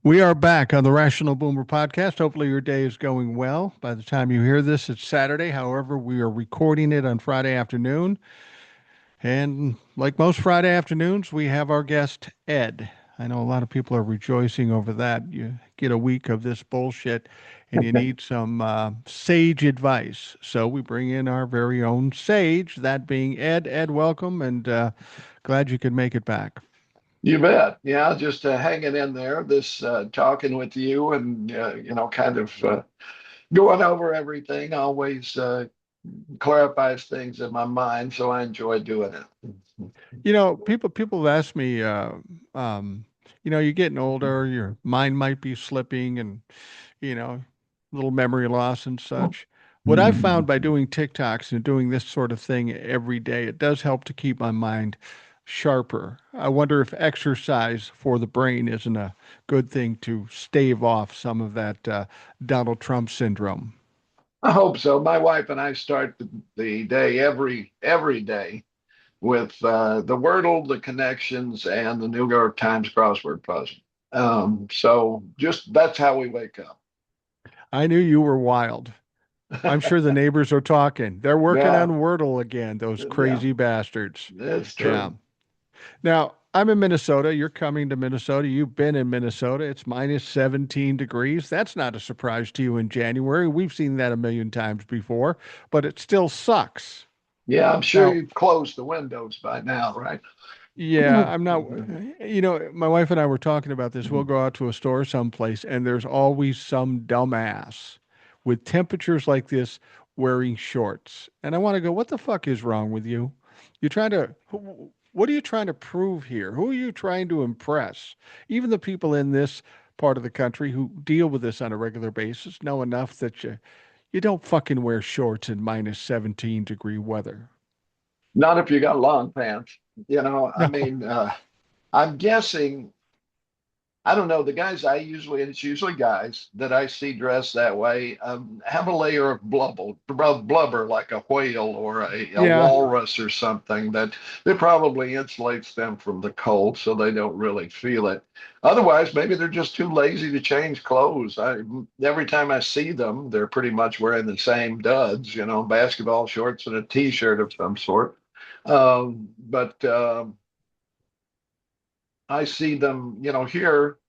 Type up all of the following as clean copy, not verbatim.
We are back on the Rational Boomer podcast. Hopefully, your day is going well. By the time you hear this, it's Saturday. However, we are recording it on Friday afternoon. And like most Friday afternoons, we have our guest, Ed. I know a lot of people are rejoicing over that. You get a week of this bullshit and you need some sage advice. So we bring in our very own sage, that being Ed. Ed, welcome, and glad you could make it back. You bet. Yeah, just hanging in there, this talking with you and, kind of going over everything always clarifies things in my mind. So I enjoy doing it. People have asked me, um, you're getting older, your mind might be slipping, and little memory loss and such. What I've found by doing TikToks and doing this sort of thing every day, it does help to keep my mind sharper. I wonder if exercise for the brain isn't a good thing to stave off some of that Donald Trump syndrome. I hope so. My wife and I start the day every day with the Wordle, the connections, and the New York Times crossword puzzle. So just that's how we wake up. I knew you were wild. I'm sure the neighbors are talking. They're working on Yeah, Wordle again, those yeah, crazy bastards. that's Yeah. true. Now, I'm in Minnesota. You're coming to Minnesota. You've been in Minnesota. It's minus 17 degrees. That's not a surprise to you in January. We've seen that a million times before, but it still sucks. Yeah, I'm sure Now, you've closed the windows by now, right? yeah, I'm not, my wife and I were talking about this. We'll go out to a store someplace, and there's always some dumbass with temperatures like this wearing shorts. And I want to go, what the fuck is wrong with you? You're trying to, what are you trying to prove here? Who are you trying to impress? Even the people in this part of the country who deal with this on a regular basis know enough that you don't fucking wear shorts in minus 17-degree weather. Not if you got long pants. I No. mean, I'm guessing, I don't know, the guys I usually, and it's usually guys that I see dressed that way, have a layer of blubber like a whale or a Yeah. walrus or something that probably insulates them from the cold so they don't really feel it. Otherwise, maybe they're just too lazy to change clothes. Every time I see them, they're pretty much wearing the same duds, basketball shorts and a t-shirt of some sort. But I see them, here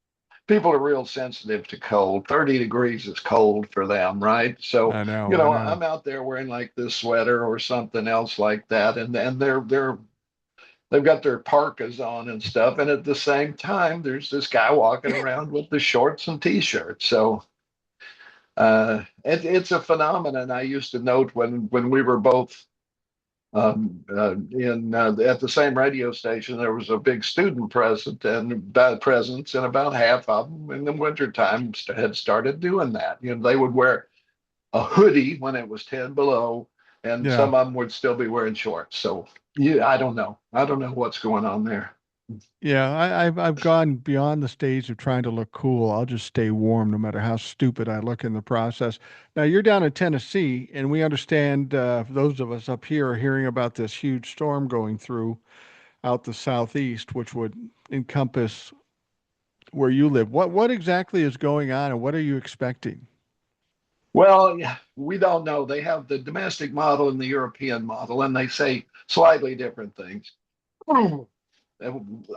people are real sensitive to cold. 30 degrees is cold for them, right? So, I know, I know. I'm out there wearing like this sweater or something else like that, and they've got their parkas on and stuff. And at the same time, there's this guy walking around with the shorts and t-shirts. So it's a phenomenon I used to note when we were both in at the same radio station. There was a big student presence, and about half of them in the wintertime had started doing that. They would wear a hoodie when it was 10 below, and Yeah. some of them would still be wearing shorts. So yeah, I don't know. I don't know what's going on there. Yeah, I've gone beyond the stage of trying to look cool. I'll just stay warm no matter how stupid I look in the process. Now you're down in Tennessee, and we understand those of us up here are hearing about this huge storm going through out the southeast, which would encompass where you live. What exactly is going on, and what are you expecting? Well, yeah, we don't know. They have the domestic model and the European model, and they say slightly different things.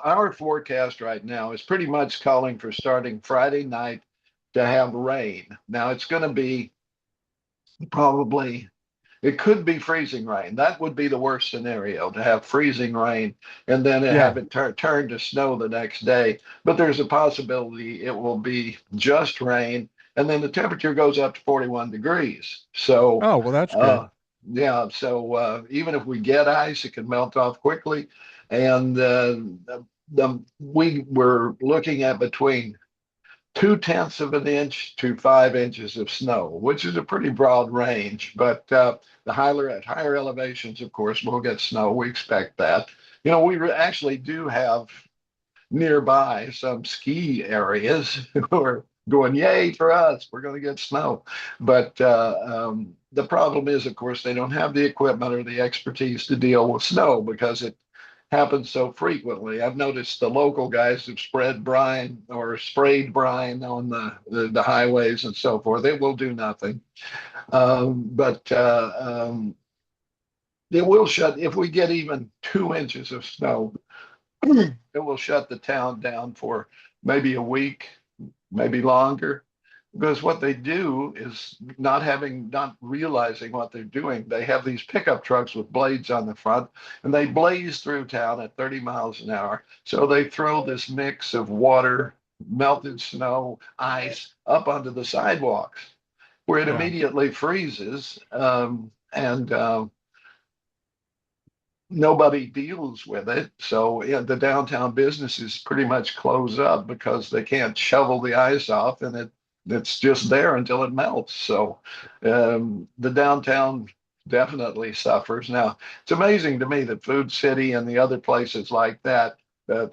Our forecast right now is pretty much calling for starting Friday night to have rain. Now it's going to be probably, it could be freezing rain. That would be the worst scenario, to have freezing rain and then Yeah. have it turn to snow the next day. But there's a possibility it will be just rain, and then the temperature goes up to 41 degrees. So Oh, well, that's good. uh, yeah, so even if we get ice, it can melt off quickly. And we were looking at between 2/10 of an inch to 5 inches of snow, which is a pretty broad range. But the higher at higher elevations, of course, we'll get snow. We expect that. We actually do have nearby some ski areas who are going, "Yay for us! We're going to get snow." But the problem is, of course, they don't have the equipment or the expertise to deal with snow because it happens so frequently. I've noticed the local guys have spread brine or sprayed brine on the highways and so forth. It will do nothing. But it will shut, if we get even 2 inches of snow, it will shut the town down for maybe a week, maybe longer. Because what they do is not realizing what they're doing. They have these pickup trucks with blades on the front, and they blaze through town at 30 miles an hour. So they throw this mix of water, melted snow, ice up onto the sidewalks, where it Yeah. immediately freezes, and nobody deals with it. So yeah, the downtown businesses pretty much close up because they can't shovel the ice off, and it's just there until it melts. So the downtown definitely suffers. Now, it's amazing to me that Food City and the other places like that,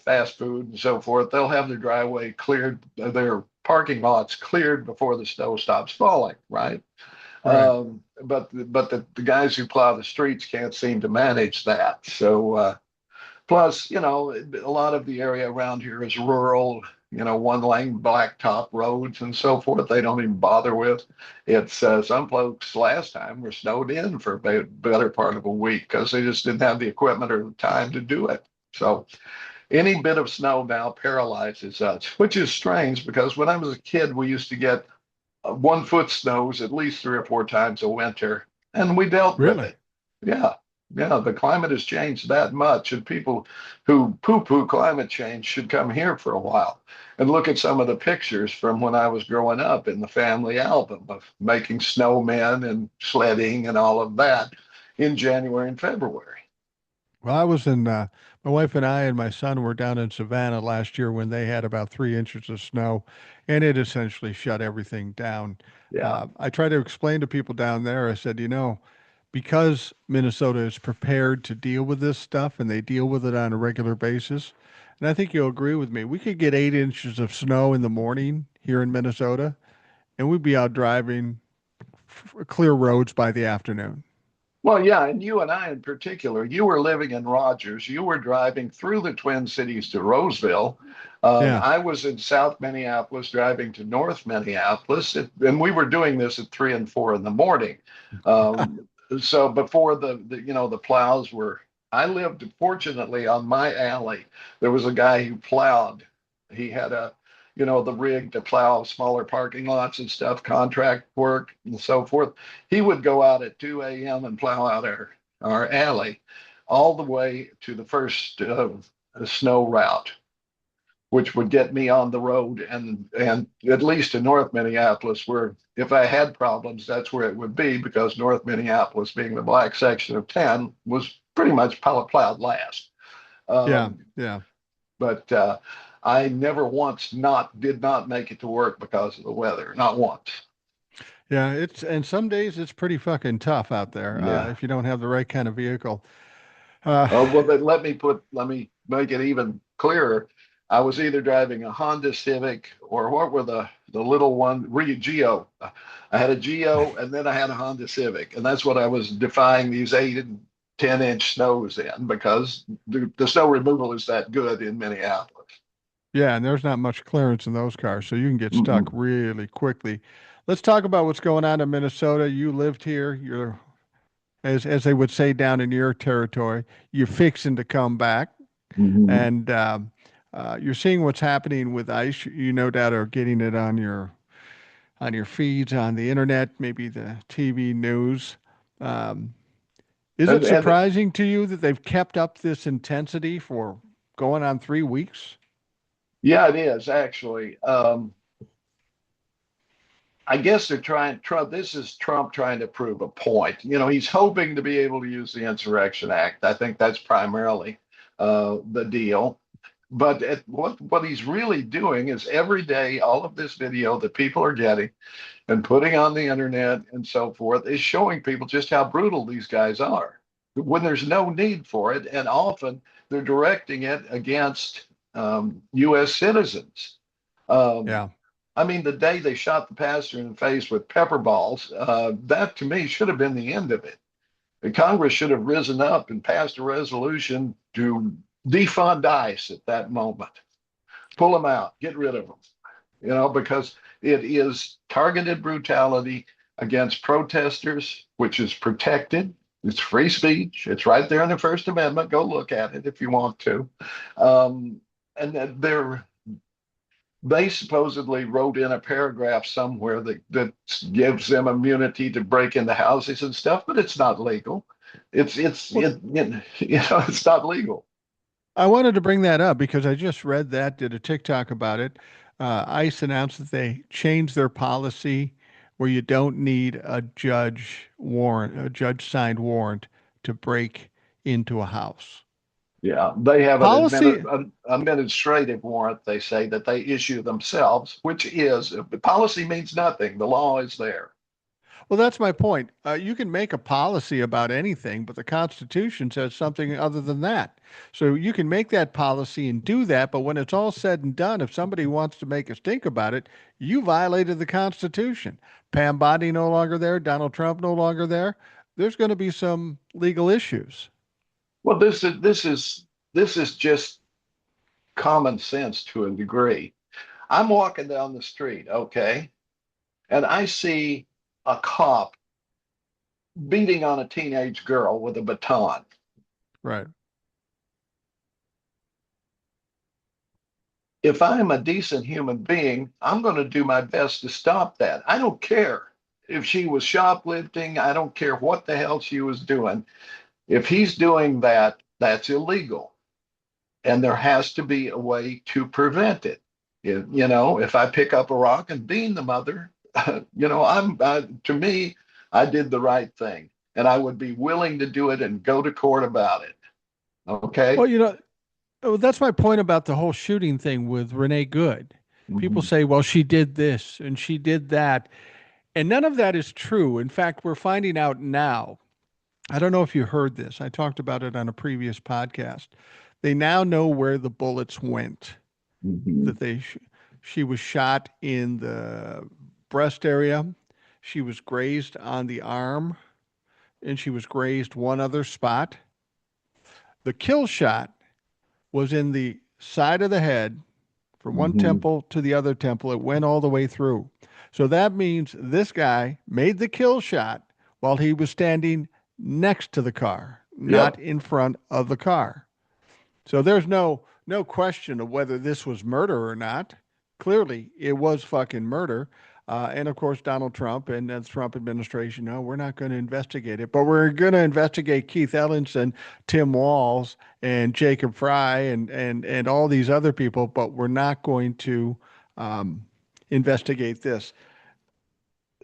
fast food and so forth, they'll have their driveway cleared, their parking lots cleared before the snow stops falling, right? Right. But the guys who plow the streets can't seem to manage that. So plus, a lot of the area around here is rural. One lane blacktop roads and so forth. They don't even bother with. It's some folks last time were snowed in for a better part of a week because they just didn't have the equipment or the time to do it. So any bit of snow now paralyzes us, which is strange because when I was a kid, we used to get 1 foot snows at least 3 or 4 times a winter, and we dealt with Really? it. Yeah, yeah, the climate has changed that much, and people who poo-poo climate change should come here for a while and look at some of the pictures from when I was growing up in the family album of making snowmen and sledding and all of that in January and February. Well, my wife and I and my son were down in Savannah last year when they had about 3 inches of snow, and it essentially shut everything down. Yeah. I try to explain to people down there, I said, because Minnesota is prepared to deal with this stuff and they deal with it on a regular basis, and I think you'll agree with me, we could get 8 inches of snow in the morning here in Minnesota, and we'd be out driving clear roads by the afternoon. Well, yeah, and you and I in particular, you were living in Rogers. You were driving through the Twin Cities to Roseville. Yeah. I was in South Minneapolis driving to North Minneapolis, and we were doing this at 3 and 4 in the morning. Um, so before the plows were, I lived fortunately on my alley. There was a guy who plowed. He had the rig to plow smaller parking lots and stuff, contract work and so forth. He would go out at 2 a.m. and plow out our alley all the way to the first snow route, which would get me on the road and at least in North Minneapolis, where if I had problems, that's where it would be because North Minneapolis, being the black section of 10, was pretty much plowed last. Yeah. Um, Yeah. but I never once not did not make it to work because of the weather, not once. Yeah, and some days it's pretty fucking tough out there Yeah. if you don't have the right kind of vehicle. Uh, Well, then let me make it even clearer. I was either driving a Honda Civic or what were the little one, Geo. I had a Geo and then I had a Honda Civic, and that's what I was defying these 8 and 10 inch snows in because the snow removal is that good in Minneapolis. yeah, and there's not much clearance in those cars, so you can get stuck Mm-mm. really quickly. Let's talk about what's going on in Minnesota. You lived here. You're, as they would say down in your territory, you're fixing to come back, Mhm. and you're seeing what's happening with ice. You no doubt are getting it on your feeds on the internet, maybe the TV news. Um, Is it And surprising to you that they've kept up this intensity for going on 3 weeks? yeah, it is actually. I guess they're trying. Trump. This is Trump trying to prove a point. He's hoping to be able to use the Insurrection Act. I think that's primarily the deal. But what he's really doing is every day, all of this video that people are getting and putting on the internet and so forth is showing people just how brutal these guys are when there's no need for it, and often they're directing it against U.S. citizens. Um, Yeah. I mean, the day they shot the pastor in the face with pepper balls, that to me should have been the end of it. The Congress should have risen up and passed a resolution to defund ICE at that moment, pull them out, get rid of them, because it is targeted brutality against protesters, which is protected. It's free speech. It's right there in the First Amendment. Go look at it if you want to. Um, and they supposedly wrote in a paragraph somewhere that gives them immunity to break into houses and stuff, but it's not legal. Well, It's not legal. I wanted to bring that up because I just read that, did a TikTok about it. ICE announced that they changed their policy where you don't need a judge signed warrant to break into a house. Yeah, they have Policy, an administrative warrant, they say, that they issue themselves, which is policy means nothing. The law is there. well, that's my point. You can make a policy about anything, but the Constitution says something other than that. So you can make that policy and do that, but when it's all said and done, if somebody wants to make a stink about it, you violated the Constitution. Pam Bondi no longer there, Donald Trump no longer there. There's going to be some legal issues. Well, this is just common sense to a degree. I'm walking down the street, okay, and I see a cop beating on a teenage girl with a baton. Right. If I'm a decent human being, I'm going to do my best to stop that. I don't care if she was shoplifting. I don't care what the hell she was doing. If he's doing that, that's illegal. And there has to be a way to prevent it. If I pick up a rock and bean the mother, to me, I did the right thing. And I would be willing to do it and go to court about it. Okay. Well, that's my point about the whole shooting thing with Renee Good. People Mhm. say, well, she did this and she did that. And none of that is true. In fact, we're finding out now. I don't know if you heard this. I talked about it on a previous podcast. They now know where the bullets went. Mhm. That she was shot in the breast area. She was grazed on the arm, and she was grazed one other spot. The kill shot was in the side of the head from one Mhm. temple to the other temple. It went all the way through. So that means this guy made the kill shot while he was standing next to the car, not Yep. in front of the car. So there's no question of whether this was murder or not. Clearly, it was fucking murder. And of course, Donald Trump and the Trump administration, no, we're not going to investigate it, but we're going to investigate Keith Ellison, Tim Walz, and Jacob Fry, and all these other people, but we're not going to um, investigate this.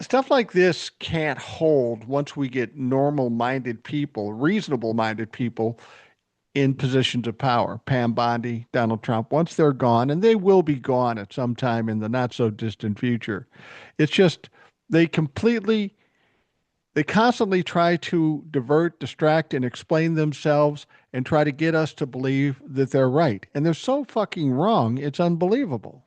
Stuff like this can't hold once we get normal minded people, reasonable minded people in positions of power. Pam Bondi, Donald Trump, once they're gone, and they will be gone at some time in the not so distant future. It's just they completely, they constantly try to divert, distract, and explain themselves and try to get us to believe that they're right. And they're so fucking wrong, it's unbelievable.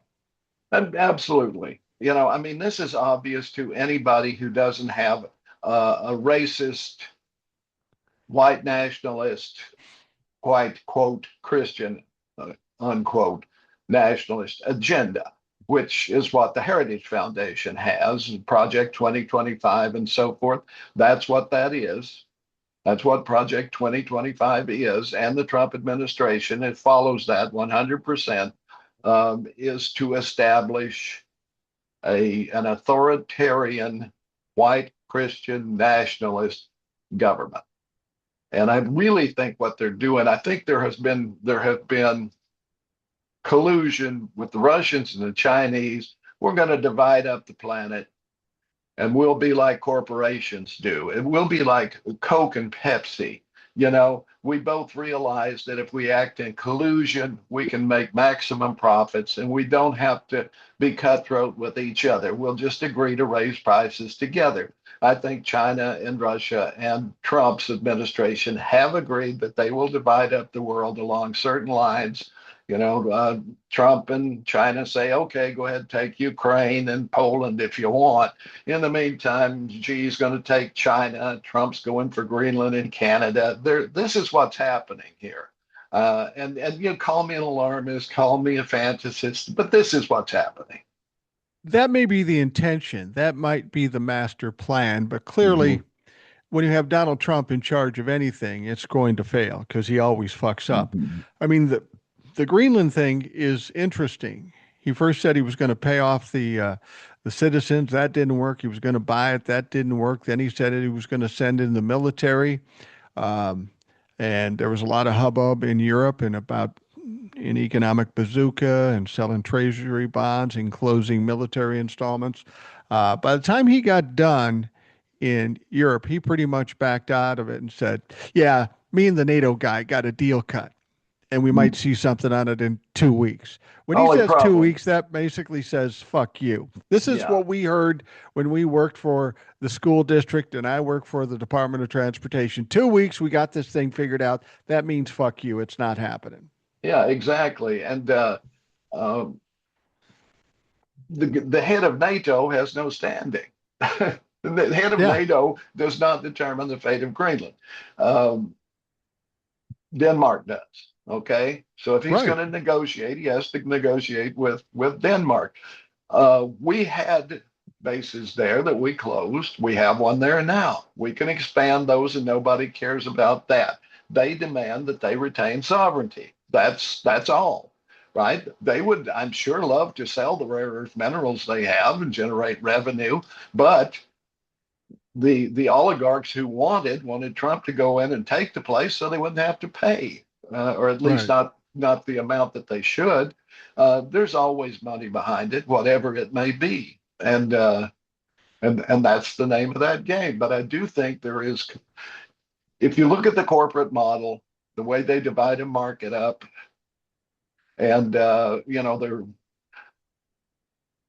Absolutely. I mean, this is obvious to anybody who doesn't have a racist, white nationalist, white, quote, Christian, unquote, nationalist agenda, which is what the Heritage Foundation has, Project 2025, and so forth. That's what that is. That's what Project 2025 is. And the Trump administration, it follows that 100%, is to establish an authoritarian white Christian nationalist government. And I really think what they're doing, I think there have been collusion with the Russians and the Chinese. We're going to divide up the planet and we'll be like corporations do. It will be like Coke and Pepsi. We both realize that if we act in collusion, we can make maximum profits and we don't have to be cutthroat with each other. We'll just agree to raise prices together. I think China and Russia and Trump's administration have agreed that they will divide up the world along certain lines. Trump and China say, okay, go ahead, take Ukraine and Poland if you want. In the meantime, Xi's going to take China. Trump's going for Greenland and Canada. This is what's happening here. And call me an alarmist, call me a fantasist, but this is what's happening. That may be the intention. That might be the master plan, but Mhm. clearly when you have Donald Trump in charge of anything, it's going to fail because he always fucks up. Mhm. I mean, the Greenland thing is interesting. He first said he was going to pay off the citizens. That didn't work. He was going to buy it. That didn't work. Then he said he was going to send in the military. Um, and there was a lot of hubbub in Europe and about an economic bazooka and selling treasury bonds and closing military installments. By the time he got done in Europe, he pretty much backed out of it and said, "Yeah, me and the NATO guy got a deal cut, and we might see something on it in 2 weeks." When he Only says two problem, weeks, that basically says "fuck you." This is yeah, what we heard when we worked for the school district, and I work for the Department of Transportation. 2 weeks, we got this thing figured out. That means "fuck you." It's not happening. yeah, exactly. And um, the head of NATO has no standing. The head of Yeah, NATO does not determine the fate of Greenland. Um, Denmark does. Okay, so if he's right. going to negotiate, he has to negotiate with Denmark. We had bases there that we closed. We have one there now. We can expand those, and nobody cares about that. They demand that they retain sovereignty. That's all, right? They would, I'm sure, love to sell the rare earth minerals they have and generate revenue, but the oligarchs who wanted Trump to go in and take the place so they wouldn't have to pay, or at least Right. not the amount that they should. There's always money behind it, whatever it may be, and that's the name of that game. But I do think there is, if you look at the corporate model, the way they divide a market up, and they're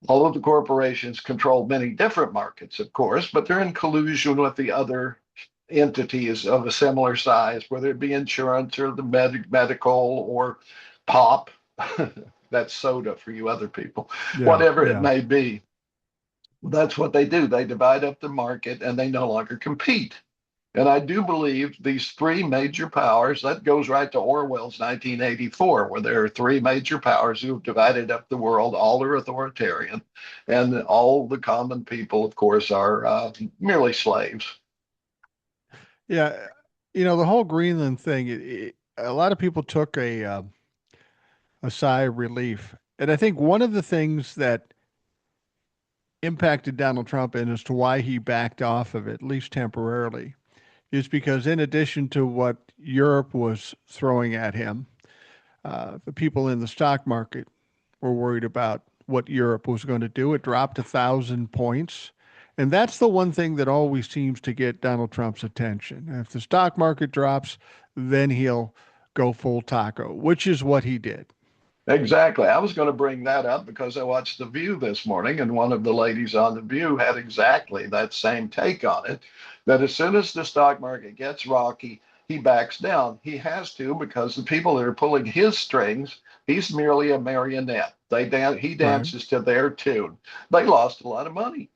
all of the corporations control many different markets, of course, but they're in collusion with the other entities of a similar size, whether it be insurance or the medical or pop. That's soda for you other people, Yeah, whatever it yeah. may be. That's what they do. They divide up the market and they no longer compete. And I do believe these three major powers, that goes right to Orwell's 1984, where there are three major powers who have divided up the world. All are authoritarian, and all the common people, of course, are merely slaves. Yeah. The whole Greenland thing, a lot of people took a sigh of relief. And I think one of the things that impacted Donald Trump and as to why he backed off of it, at least temporarily, is because in addition to what Europe was throwing at him, the people in the stock market were worried about what Europe was going to do. It dropped 1,000 points. And that's the one thing that always seems to get Donald Trump's attention. If the stock market drops, then he'll go full taco, which is what he did. Exactly. I was going to bring that up because I watched The View this morning, and one of the ladies on The View had exactly that same take on it. That as soon as the stock market gets rocky, he backs down. He has to because the people that are pulling his strings, he's merely a marionette. He Right. dances to their tune. They lost a lot of money,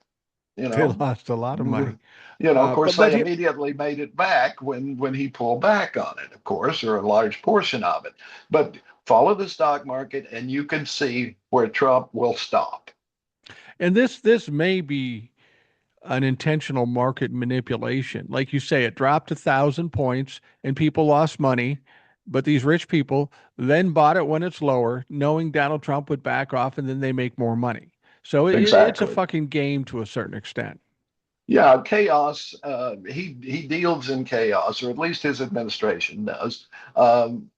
you They know. lost a lot of money. Of course, But they he, immediately made it back when he pulled back on it, of course, or a large portion of it. But follow the stock market, and you can see where Trump will stop. and this may be an intentional market manipulation. Like you say, it dropped 1,000 points and people lost money, but these rich people then bought it when it's lower, knowing Donald Trump would back off and then they make more money. So it's a Exactly. fucking game to a certain extent. Yeah, chaos. He deals in chaos, or at least his administration does. Um,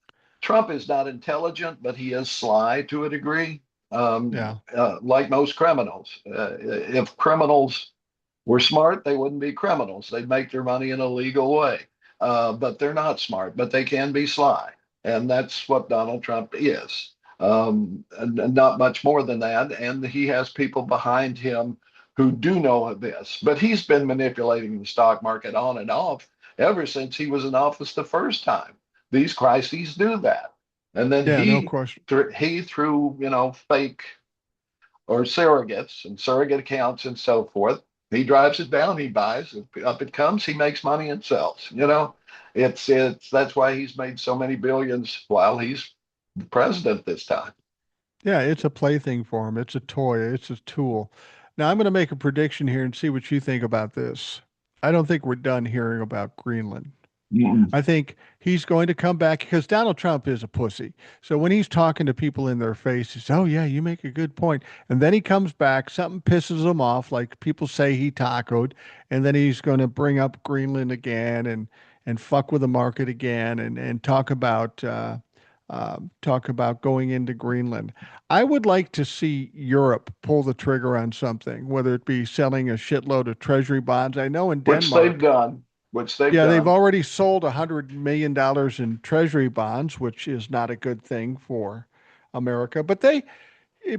Trump is not intelligent, but he is sly to a degree. Yeah. Like most criminals, if criminals were smart, they wouldn't be criminals. They'd make their money in a legal way. But they're not smart, but they can be sly. And that's what Donald Trump is. And not much more than that. And he has people behind him who do know this. But he's been manipulating the stock market on and off ever since he was in office the first time. These crises do that. And then Yeah, no question. he through fake or surrogates and surrogate accounts and so forth. He drives it down, he buys, up it comes, he makes money and sells. It's that's why he's made so many billions while he's president this time. Yeah, it's a plaything for him. It's a toy. It's a tool. Now I'm going to make a prediction here and see what you think about this. I don't think we're done hearing about Greenland. Mm-mm. I think he's going to come back because Donald Trump is a pussy. So when he's talking to people in their faces, oh yeah, you make a good point. And then he comes back, something pisses him off, like people say he tacoed, and then he's going to bring up Greenland again and fuck with the market again and talk about going into Greenland. I would like to see Europe pull the trigger on something, whether it be selling a shitload of treasury bonds. I know in Which they've Denmark, done, which they've yeah, they've done. already sold $100 million in treasury bonds, which is not a good thing for America. But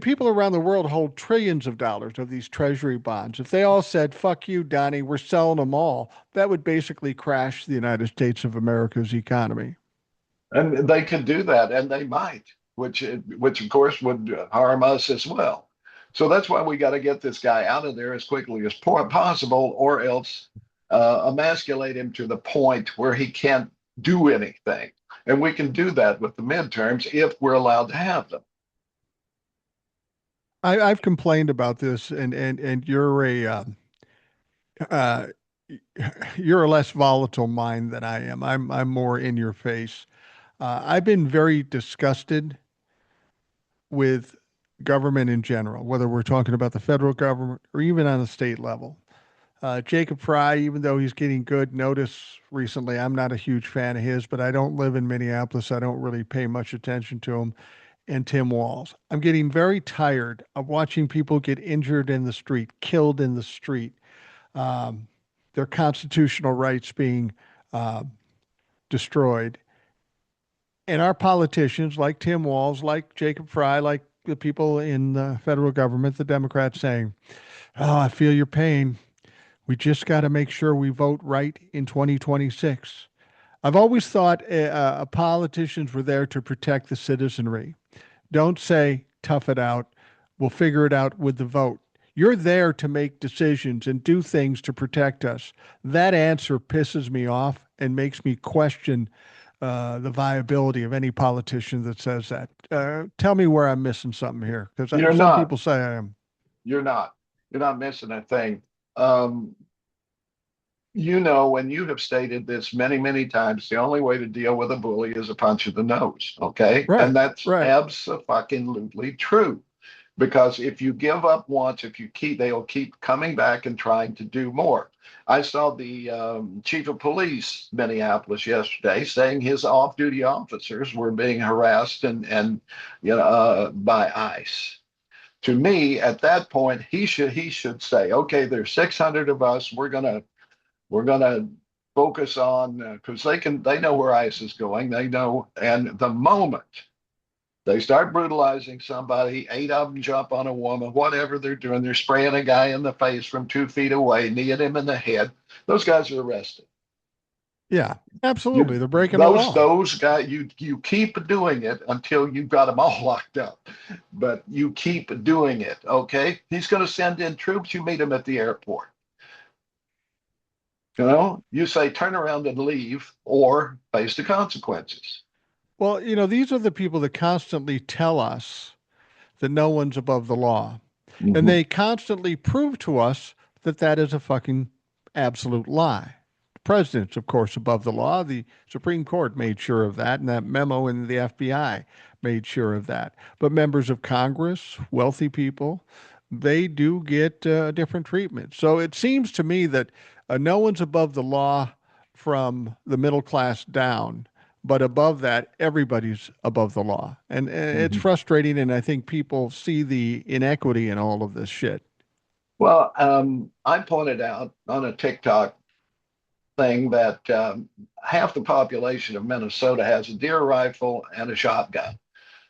people around the world hold trillions of dollars of these treasury bonds. If they all said, fuck you, Donnie, we're selling them all, that would basically crash the United States of America's economy. And they could do that, and they might, which of course would harm us as well. So that's why we got to get this guy out of there as quickly as possible, or else emasculate him to the point where he can't do anything. And we can do that with the midterms if we're allowed to have them. I've complained about this, and uh, you're a less volatile mind than I am. I'm more in your face. I've been very disgusted with government in general, whether we're talking about the federal government or even on the state level. Jacob Fry, even though he's getting good notice recently, I'm not a huge fan of his, but I don't live in Minneapolis. I don't really pay much attention to him. And Tim Walz. I'm getting very tired of watching people get injured in the street, killed in the street, um, their constitutional rights being uh, destroyed. And our politicians, like Tim Walz, like Jacob Fry, like the people in the federal government, the Democrats saying, oh, I feel your pain. We just got to make sure we vote right in 2026. I've always thought politicians were there to protect the citizenry. Don't say, tough it out. We'll figure it out with the vote. You're there to make decisions and do things to protect us. That answer pisses me off and makes me question the viability of any politician that says that. Tell me where I'm missing something here, You're because some not. people say I am. You're not. You're not missing a thing. Um, you know, and you have stated this many, many times, the only way to deal with a bully is a punch in the nose. Okay. And Right, that's right. absolutely true. Because if you give up once, if you keep, they'll keep coming back and trying to do more. I saw the chief of police Minneapolis yesterday saying his off-duty officers were being harassed and by ICE. To me, at that point, he should say, okay, there's 600 of us. We're gonna focus on because they know where ICE is going. They know, and the moment they start brutalizing somebody, 8 of them jump on a woman, whatever they're doing, they're spraying a guy in the face from 2 feet away, kneeing him in the head. Those guys are arrested. Yeah, absolutely. You They're breaking the those law. those guys, you keep doing it until you've got them all locked up, but you keep doing it. Okay, he's going to send in troops. You meet him at the airport. You say turn around and leave or face the consequences. Well, these are the people that constantly tell us that no one's above the law. And Mm-hmm. they constantly prove to us that that is a fucking absolute lie. The president's, of course, above the law. The Supreme Court made sure of that, and that memo in the FBI made sure of that. But members of Congress, wealthy people, they do get different treatment. So it seems to me that no one's above the law from the middle class down. But above that, everybody's above the law. And it's Mm-hmm. frustrating. And I think people see the inequity in all of this shit. Well, I pointed out on a TikTok thing that half the population of Minnesota has a deer rifle and a shotgun.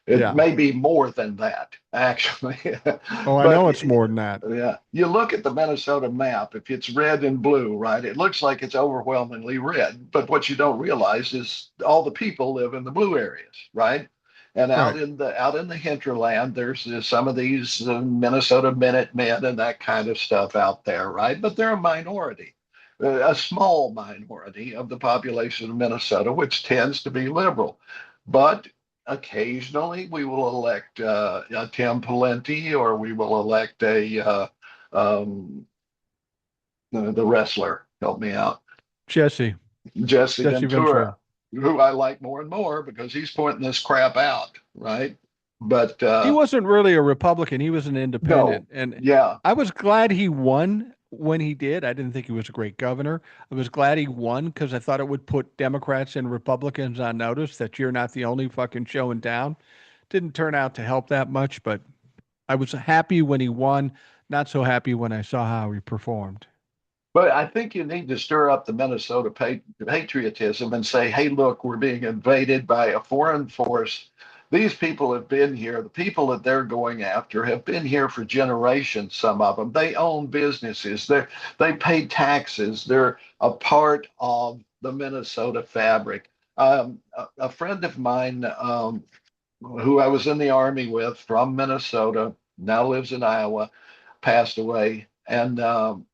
It Yeah. may be more than that, actually. Oh, I But know it's more than that. yeah, you look at the Minnesota map, if it's red and blue, right, it looks like it's overwhelmingly red. But what you don't realize is all the people live in the blue areas, right? And Right. out in the hinterland, there's some of these Minnesota Minutemen and that kind of stuff out there, right? But they're a minority. a small minority of the population of Minnesota, which tends to be liberal. But occasionally we will elect a Tim Pawlenty, or we will elect um, the wrestler, help me out, Jesse, Jesse Jesse Ventura. Ventura, who I like more and more because he's pointing this crap out, right? But He wasn't really a Republican. He was an no, independent. And yeah. I was glad he won when he did. I didn't think he was a great governor. I was glad he won because I thought it would put Democrats and Republicans on notice that you're not the only fucking show in town. Didn't turn out to help that much, but I was happy when he won, not so happy when I saw how he performed. But I think you need to stir up the Minnesota patriotism and say, hey, look, we're being invaded by a foreign force. These people have been here. The people that they're going after have been here for generations, some of them. They own businesses. They pay taxes. They're a part of the Minnesota fabric. A friend of mine who I was in the Army with from Minnesota, now lives in Iowa, passed away. And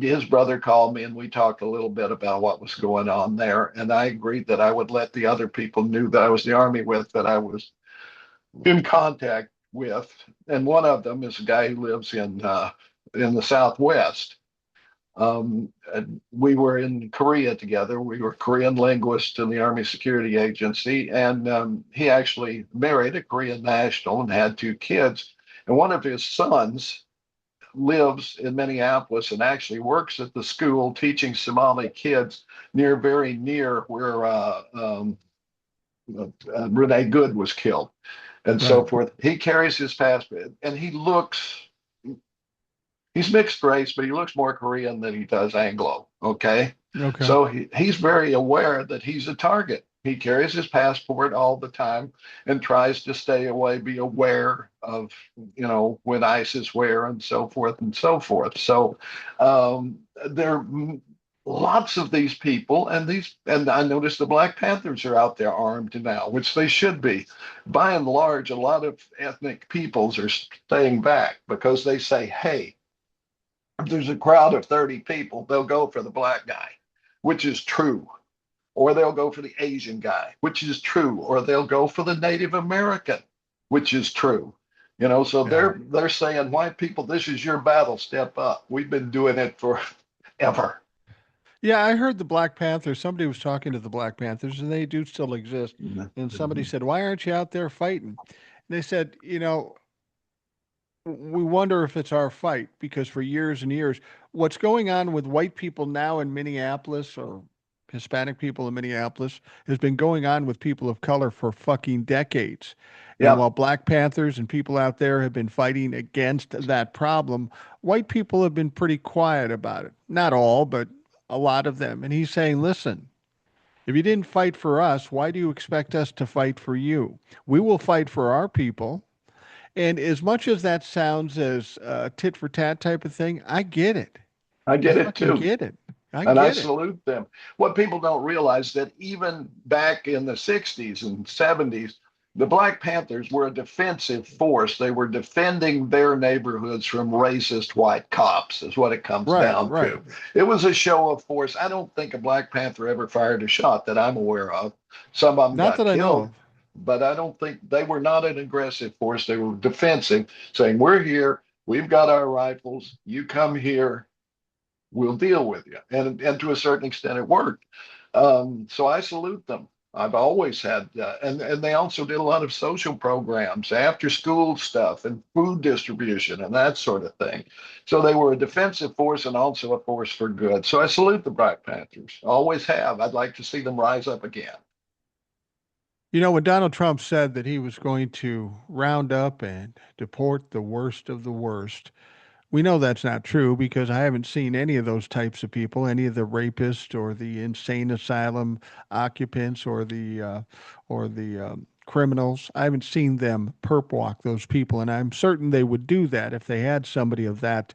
his brother called me and we talked a little bit about what was going on there. And I agreed that I would let the other people knew that I was the Army with, that I was in contact with. And one of them is a guy who lives in the Southwest. We were in Korea together. We were Korean linguists in the Army Security Agency, and he actually married a Korean national and had two kids. And one of his sons lives in Minneapolis and actually works at the school teaching Somali kids very near where Renee Good was killed and so Right. forth. He carries his passport and he's mixed race, but he looks more Korean than he does Anglo. Okay. Okay. So he's very aware that he's a target. He carries his passport all the time and tries to stay away, be aware of, when ICE is where and so forth and so forth. So there are lots of these people, and I notice the Black Panthers are out there armed now, which they should be. By and large, a lot of ethnic peoples are staying back because they say, hey, if there's a crowd of 30 people, they'll go for the black guy, which is true. Or they'll go for the Asian guy, which is true. Or they'll go for the Native American, which is true. So Yeah. they're saying, white people, this is your battle, step up. We've been doing it forever. Yeah, I heard the Black Panthers. Somebody was talking to the Black Panthers, and they do still exist. And somebody said, "Why aren't you out there fighting?" And they said, we wonder if it's our fight because for years and years, what's going on with white people now in Minneapolis or Hispanic people in Minneapolis has been going on with people of color for fucking decades. And Yep, while Black Panthers and people out there have been fighting against that problem, white people have been pretty quiet about it. Not all, but a lot of them. And he's saying, listen, if you didn't fight for us, why do you expect us to fight for you? We will fight for our people, and as much as that sounds as a tit for tat type of thing, I get it. I I get it fucking too. get it. I And I get it. salute them. What people don't realize that even back in the 60s and 70s, the Black Panthers were a defensive force. They were defending their neighborhoods from racist white cops, is what it comes Right, down right. to. It was a show of force. I don't think a Black Panther ever fired a shot that I'm aware of. Some of them Not got that I know killed, of. but I don't think they were not an aggressive force. They were defensive, saying, we're here. We've got our rifles. You come here, we'll deal with you. And to a certain extent, it worked. So I salute them. I've always had, and they also did a lot of social programs, after school stuff, and food distribution, and that sort of thing. So they were a defensive force and also a force for good. So I salute the Black Panthers. Always have. I'd like to see them rise up again. When Donald Trump said that he was going to round up and deport the worst of the worst, we know that's not true because I haven't seen any of those types of people, any of the rapists or the insane asylum occupants or the criminals. I haven't seen them perp walk those people, and I'm certain they would do that if they had somebody of that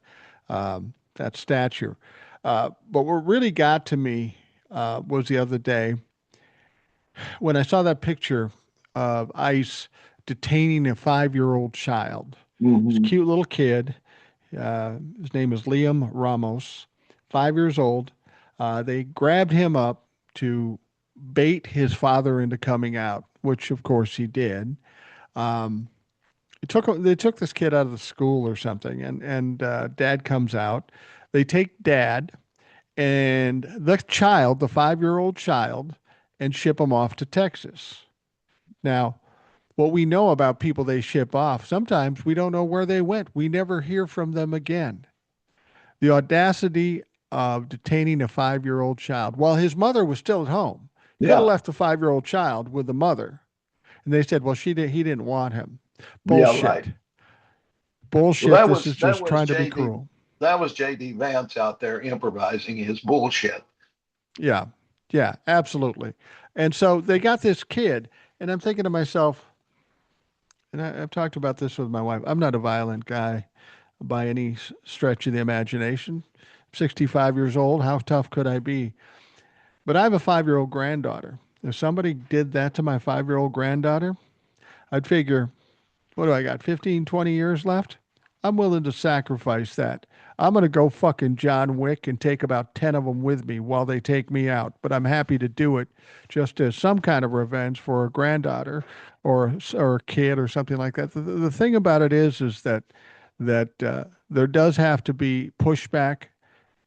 stature. But what really got to me was the other day when I saw that picture of ICE detaining a 5-year-old child. This Mm-hmm. cute little kid, his name is Liam Ramos, 5 years old. They grabbed him up to bait his father into coming out, which of course he did. Um, they took this kid out of the school or something, and dad comes out. They take dad and the child, the 5 year old child, and ship him off to Texas. Now, what we know about people they ship off, sometimes we don't know where they went. We never hear from them again. The audacity of detaining a 5 year old child while his mother was still at home. Could have Yeah, left the 5 year old child with the mother. And they said, well, he didn't want him. yeah, right. Bullshit. Well, Bullshit. This is just trying to be cruel. That was JD Vance out there improvising his bullshit. Yeah. Yeah, absolutely. And so they got this kid, and I'm thinking to myself, and I've talked about this with my wife. I'm not a violent guy by any stretch of the imagination. 65 years old. How tough could I be? But I have a 5 year old granddaughter. If somebody did that to my 5 year old granddaughter, I'd figure, what do I got, 15, 20 years left? I'm willing to sacrifice that. I'm going to go fucking John Wick and take about 10 of them with me while they take me out. But I'm happy to do it just as some kind of revenge for a granddaughter or a kid or something like that. The thing about it is that there does have to be pushback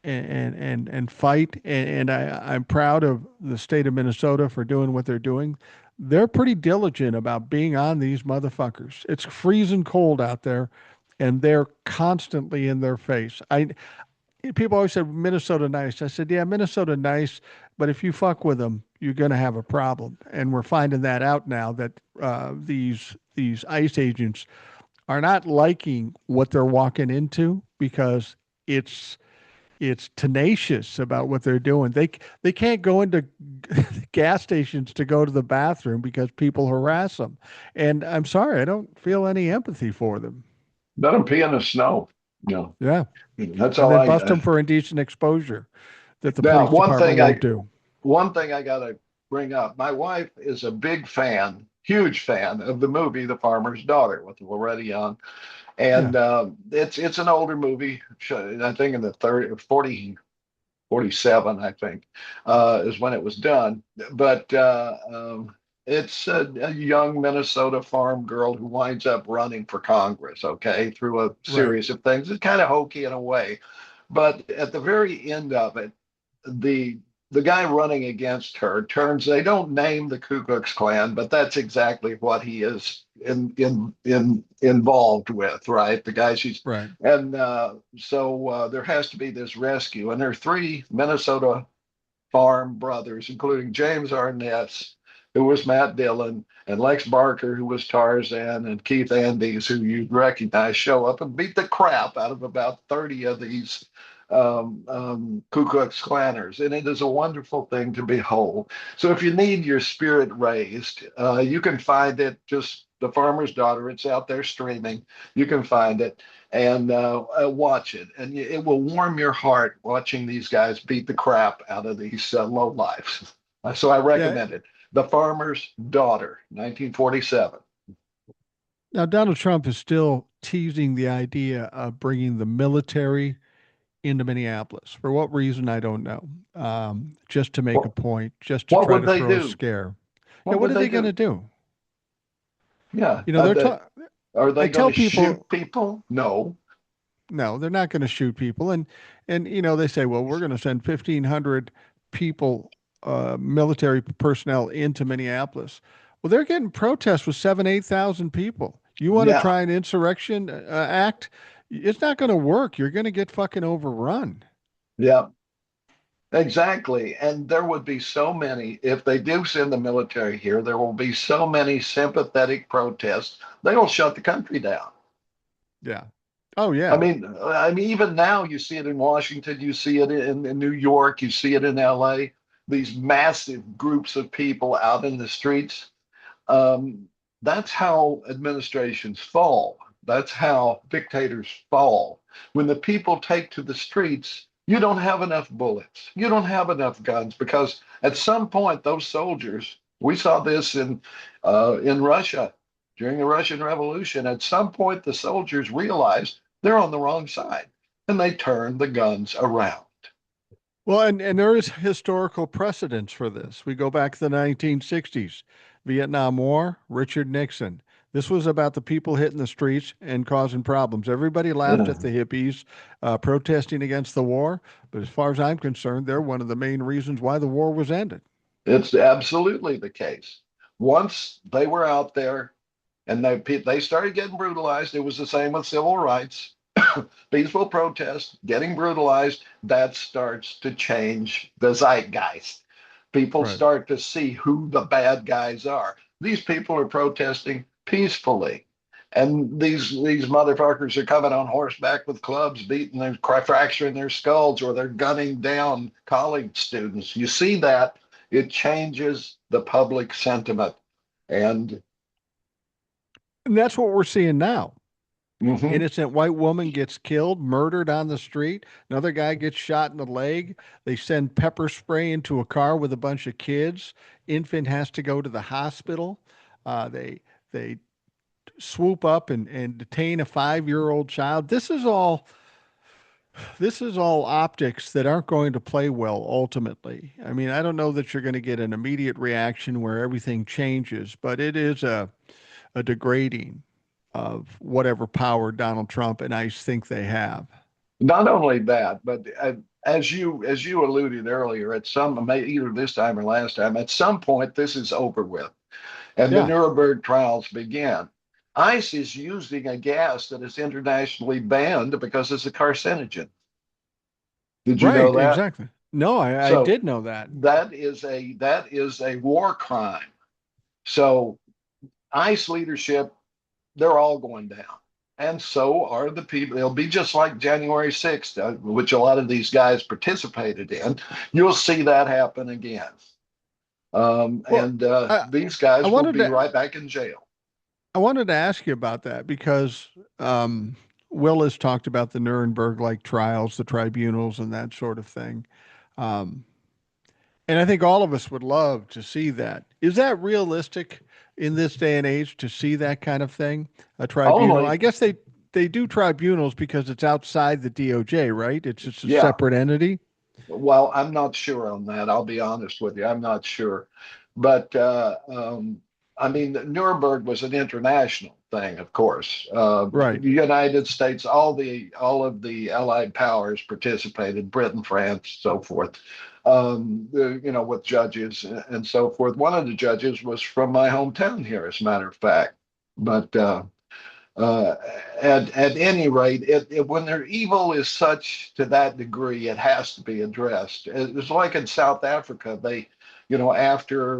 and fight. I'm proud of the state of Minnesota for doing what they're doing. They're pretty diligent about being on these motherfuckers. It's freezing cold out there, and they're constantly in their face. I People always said Minnesota nice. I said, yeah, Minnesota nice, but if you fuck with them, you're going to have a problem. And we're finding that out now that these ICE agents are not liking what they're walking into because it's it's tenacious about what they're doing. They can't go into gas stations to go to the bathroom because people harass them. And I'm sorry, I don't feel any empathy for them. Let them pee in the snow. You know, Yeah, that's and all then I. bust them for indecent exposure that the Now, police department won't do. one thing I got to bring up. My wife is a big fan, huge fan of the movie The Farmer's Daughter with Loretta Young, Yeah, and it's an older movie. I think in the 30, 40, 47, I think, is when it was done. But it's a young Minnesota farm girl who winds up running for Congress, okay, through a right. series of things. It's kind of hokey in a way. But at the very end of it, the the guy running against her turns, they don't name the Ku Klux Klan, but that's exactly what he is involved with, right? The guy she's Right. and so there has to be this rescue, and there are three Minnesota farm brothers, including James Arness, who was Matt Dillon, and Lex Barker, who was Tarzan, and Keith Andes, who you'd recognize, show up and beat the crap out of about 30 of these Ku Klux Klanners. And it is a wonderful thing to behold. So if you need your spirit raised, you can find it just The Farmer's Daughter. It's out there streaming. You can find it and watch it. And it will warm your heart watching these guys beat the crap out of these low lives. So I Yeah. recommend it. The Farmer's Daughter, 1947. Now Donald Trump is still teasing the idea of bringing the military into Minneapolis. For what reason, I don't know. Just to make a What, point, just to what try would to they throw a do? scare. Yeah, What what would are they they going to do? do? Yeah. You know, Are I they going tell to shoot people, people? No. no, they're not going to shoot people. And they say, well, we're going to send 1,500 people, military personnel into Minneapolis. Well, they're getting protests with 8,000 people. You want to Yeah. try an insurrection act? It's not going to work. You're going to get fucking overrun. Yeah. Exactly. And there would be so many, if they do send the military here, there will be so many sympathetic protests, they'll shut the country down. Yeah. Oh yeah. Even now you see it in Washington, you see it in New York, you see it in LA, these massive groups of people out in the streets. Um, that's how administrations fall. That's how dictators fall. When the people take to the streets, you don't have enough bullets. You don't have enough guns because at some point those soldiers. We saw this in Russia during the Russian Revolution. At some point, the soldiers realized they're on the wrong side, and they turned the guns around. Well, and there is historical precedence for this. We go back to the 1960s, Vietnam War, Richard Nixon. This was about the people hitting the streets and causing problems. Everybody laughed Yeah. at the hippies protesting against the war, but as far as I'm concerned, they're one of the main reasons why the war was ended. It's absolutely the case. Once they were out there and they started getting brutalized, it was the same with civil rights. Peaceful protest, getting brutalized, that starts to change the zeitgeist. People Right. start to see who the bad guys are. These people are protesting peacefully. And these motherfuckers are coming on horseback with clubs, beating them, fracturing their skulls, or they're gunning down college students. You see that, it changes the public sentiment. And And that's what we're seeing now. mhm, Innocent white woman gets killed, murdered on the street. Another guy gets shot in the leg. They send pepper spray into a car with a bunch of kids. Infant has to go to the hospital. They swoop up and detain a 5 year old child. This is all optics that aren't going to play well ultimately. I mean, I don't know that you're going to get an immediate reaction where everything changes, but it is a degrading of whatever power Donald Trump and ICE think they have. not only that, but as you alluded earlier, at some either this time or last time, at some point this is over with, and the Yeah, Nuremberg trials begin. ICE is using a gas that is internationally banned because it's a carcinogen. Did you know right, that? exactly. No, I So did know that. that is a war crime. So ICE leadership, they're all going down. And so are the people. It'll be just like January 6th, which a lot of these guys participated in. You'll see that happen again. Well, And I these I guys will wanted be to right back in jail. I wanted to ask you about that because Will has talked about the Nuremberg like trials, the tribunals, and that sort of thing. Um, and I think all of us would love to see that. Is that realistic in this day and age to see that kind of thing? A tribunal? I Only, guess they do tribunals because it's outside the DOJ, right? It's just a yeah, separate entity. well, I'm not sure on that. I'll be honest with you. I'm not sure. But I mean, Nuremberg was an international thing, of course. Right. The United States, all of the Allied powers participated, Britain, France, so forth. With judges and so forth. One of the judges was from my hometown here, as a matter of fact. But uh, at any rate, when their evil is such to that degree, it has to be addressed. It's like in South Africa, after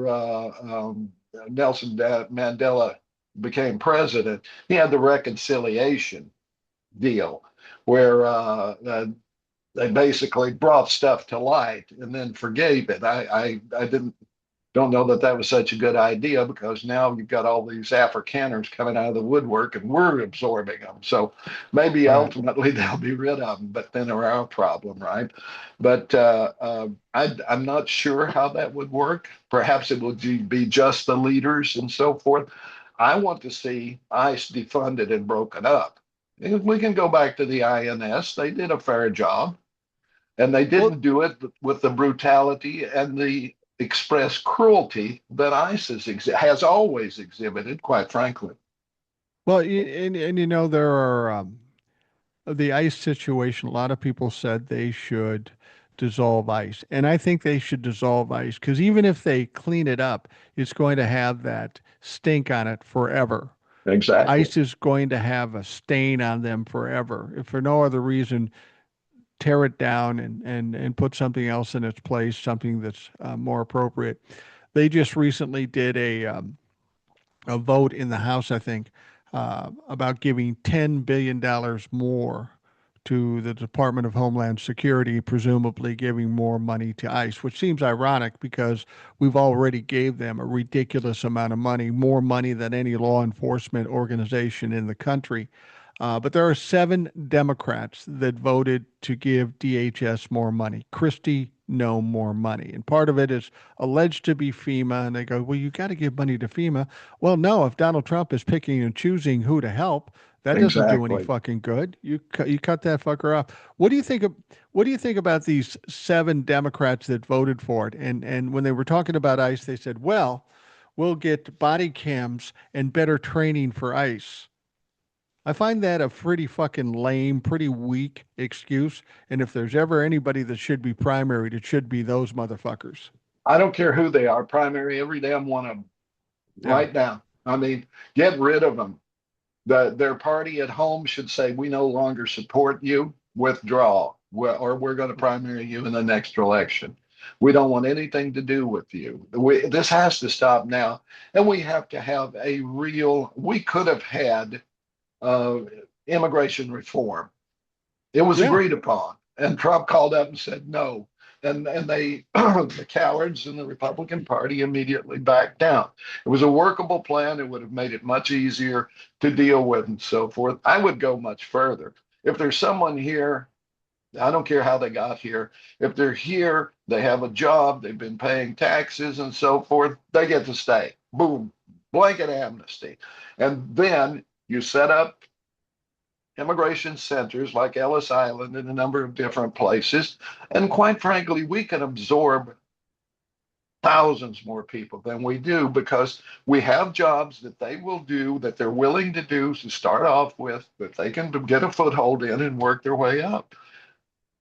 Nelson Mandela became president, he had the reconciliation deal where they basically brought stuff to light and then forgave it. I don't know that that was such a good idea because now you've got all these Afrikaners coming out of the woodwork and we're absorbing them. So maybe Right. ultimately they'll be rid of them, but then they're our problem, right? But I'm not sure how that would work. Perhaps it would be just the leaders and so forth. I want to see ICE defunded and broken up. We can go back to the INS. They did a fair job. And they Well, didn't do it with the brutality and the express cruelty that ISIS has always exhibited, quite frankly. and there are the ICE situation. A lot of people said they should dissolve ICE, and I think they should dissolve ICE because even if they clean it up, it's going to have that stink on it forever. Exactly. ICE is going to have a stain on them forever. If for no other reason, tear it down and put something else in its place, something that's more appropriate. They just recently did a vote in the House, I think, about giving $10 billion more to the Department of Homeland Security, presumably giving more money to ICE, which seems ironic because we've already gave them a ridiculous amount of money, more money than any law enforcement organization in the country. But there are 7 Democrats that voted to give DHS more money. Christie, no more money. And part of it is alleged to be FEMA. And they go, well, you got to give money to FEMA. Well, no, if Donald Trump is picking and choosing who to help, That doesn't do any Exactly. fucking good. You cut that fucker off. What do you think of what do you think about these seven Democrats that voted for it? And when they were talking about ICE, they said, "Well, we'll get body cams and better training for ICE." I find that a pretty fucking lame, pretty weak excuse. And if there's ever anybody that should be primaried, it should be those motherfuckers. I don't care who they are, primary every damn one of them Yeah, right now. I mean, get rid of them. Their party at home should say, we no longer support you, withdraw, or we're going to primary you in the next election. We don't want anything to do with you. This has to stop now. And we have to have a real, we could have had uh, immigration reform. It was yeah, agreed upon. And Trump called up and said no. And they, the cowards in the Republican Party immediately backed down. It was a workable plan. It would have made it much easier to deal with and so forth. I would go much further. If there's someone here, I don't care how they got here. If they're here, they have a job, they've been paying taxes and so forth, they get to stay. Boom, blanket amnesty. And then you set up immigration centers like Ellis Island and a number of different places. And quite frankly, we can absorb thousands more people than we do because we have jobs that they will do that they're willing to do to start off with that they can get a foothold in and work their way up.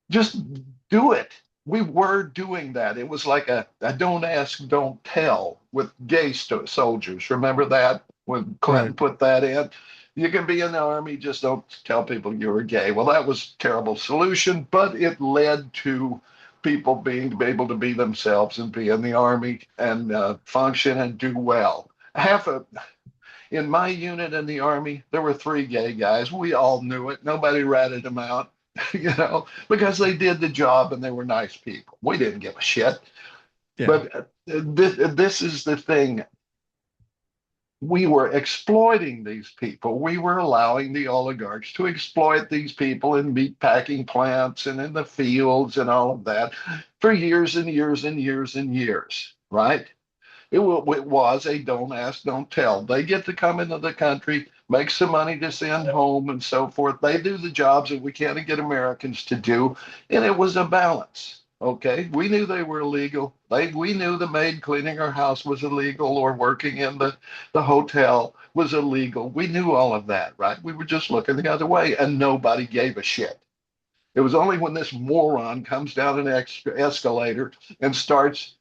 Just do it. We were doing that. It was like a don't ask, don't tell with gay soldiers. Remember that when right. Clinton put that in? You can be in the army, just don't tell people you were gay. Well, that was a terrible solution, but it led to people being able to be themselves and be in the army and function and do well. Half of in my unit in the army, there were three gay guys. We all knew it. Nobody ratted them out, because they did the job and they were nice people. We didn't give a shit. Yeah. But this is the thing. We were exploiting these people. We were allowing the oligarchs to exploit these people in meat packing plants and in the fields and all of that for years and years and years and years, right? It was a don't ask, don't tell. They get to come into the country, make some money to send home and so forth. They do the jobs that we can't get Americans to do. And it was a balance. Okay. We knew they were illegal. We knew the maid cleaning our house was illegal or working in the hotel was illegal. We knew all of that, right? We were just looking the other way and nobody gave a shit. It was only when this moron comes down an escalator and starts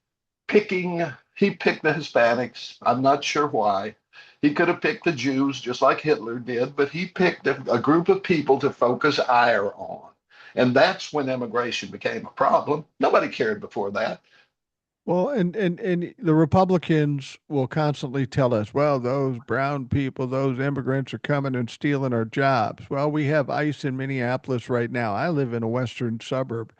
picking, he picked the Hispanics. I'm not sure why. He could have picked the Jews just like Hitler did, but he picked a group of people to focus ire on. And that's when immigration became a problem. Nobody cared before that. Well, and the Republicans will constantly tell us, well, those brown people, those immigrants are coming and stealing our jobs. Well, we have ICE in Minneapolis right now. I live in a western suburb,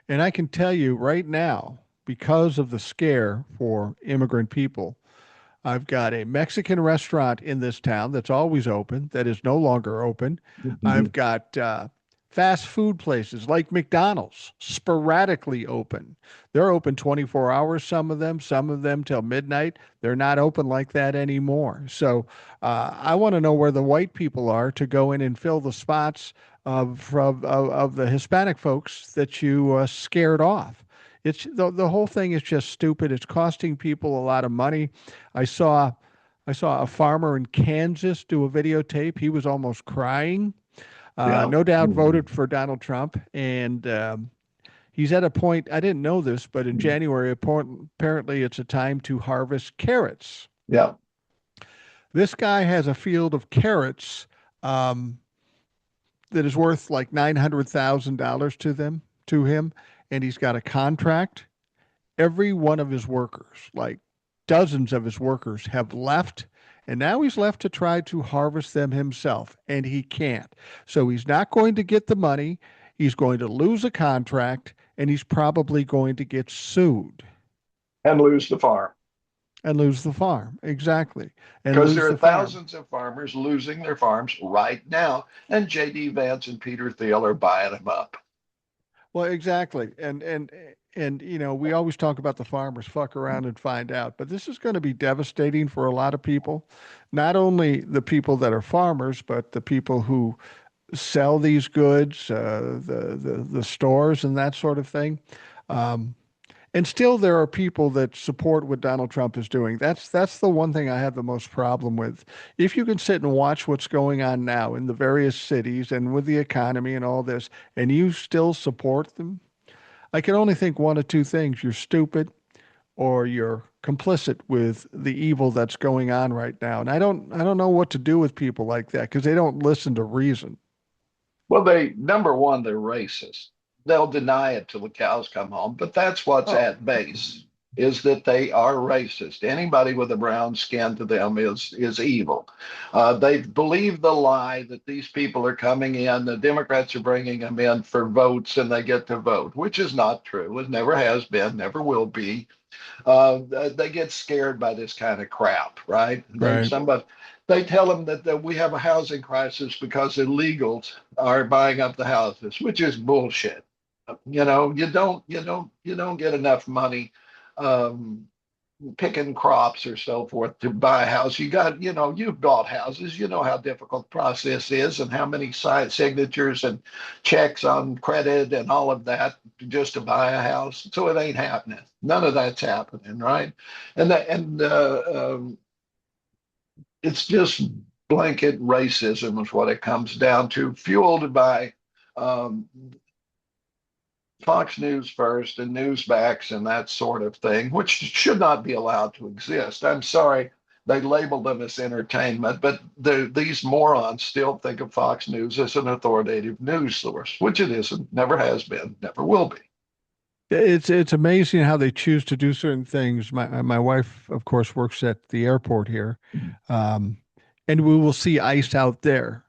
and I can tell you right now, because of the scare for immigrant people, I've got a Mexican restaurant in this town that's always open, that is no longer open. I've got fast food places like McDonald's sporadically open. They're open 24 hours, some of them till midnight. They're not open like that anymore. So I want to know where the white people are to go in and fill the spots of the Hispanic folks that you scared off. It's the whole thing is just stupid. It's costing people a lot of money. I saw I saw a farmer in Kansas do a videotape. He was almost crying. Yeah. No doubt voted for Donald Trump, and he's at a point. I didn't know this, but in January, apparently, it's a time to harvest carrots. Yeah. This guy has a field of carrots um, that is worth like $900,000 to him, and he's got a contract. Every one of his workers, like dozens of his workers, have left. And now he's left to try to harvest them himself, and he can't. So he's not going to get the money. He's going to lose a contract, and he's probably going to get sued And lose the farm. and lose the farm. Exactly. And Because lose there are the farm. thousands of farmers losing their farms right now. And JD Vance and Peter Thiel are buying them up. Well, exactly. And we always talk about the farmers, fuck around and find out. But this is going to be devastating for a lot of people. Not only the people that are farmers, but the people who sell these goods, the stores and that sort of thing. Um, and still, there are people that support what Donald Trump is doing. That's the one thing I have the most problem with. If you can sit and watch what's going on now in the various cities and with the economy and all this, and you still support them, I can only think one of two things: you're stupid, or you're complicit with the evil that's going on right now. And I don't know what to do with people like that because they don't listen to reason. Well, they number one, they're racist. They'll deny it till the cows come home, but that's what's Oh, at base is that they are racist. Anybody with a brown skin to them is evil. They believe the lie that these people are coming in. The Democrats are bringing them in for votes, and they get to vote, which is not true. It never has been, never will be. They get scared by this kind of crap, right? right. They tell them that we have a housing crisis because illegals are buying up the houses, which is bullshit. You don't get enough money um, picking crops or so forth to buy a house. You've bought houses. You know how difficult the process is and how many side signatures and checks on credit and all of that just to buy a house. So it ain't happening. None of that's happening, right? And it's just blanket racism is what it comes down to, fueled by um, Fox News first and Newsmax and that sort of thing, which should not be allowed to exist. I'm sorry they labeled them as entertainment, but these morons still think of Fox News as an authoritative news source, which it isn't, never has been, never will be. It's amazing how they choose to do certain things. My wife, of course, works at the airport here, um, and we will see ice out there.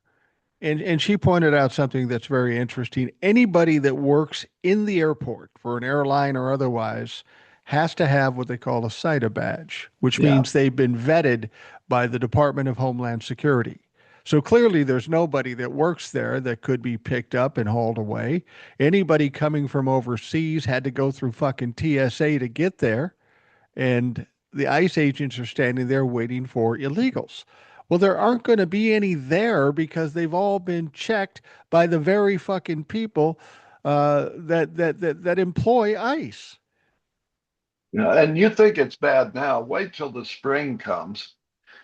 And she pointed out something that's very interesting. Anybody that works in the airport for an airline or otherwise has to have what they call a SITA badge, which Yeah. means they've been vetted by the Department of Homeland Security. So clearly, there's nobody that works there that could be picked up and hauled away. Anybody coming from overseas had to go through fucking TSA to get there, and the ICE agents are standing there waiting for illegals. Well, there aren't going to be any there because they've all been checked by the very fucking people that employ ICE. And you think it's bad now. Wait till the spring comes.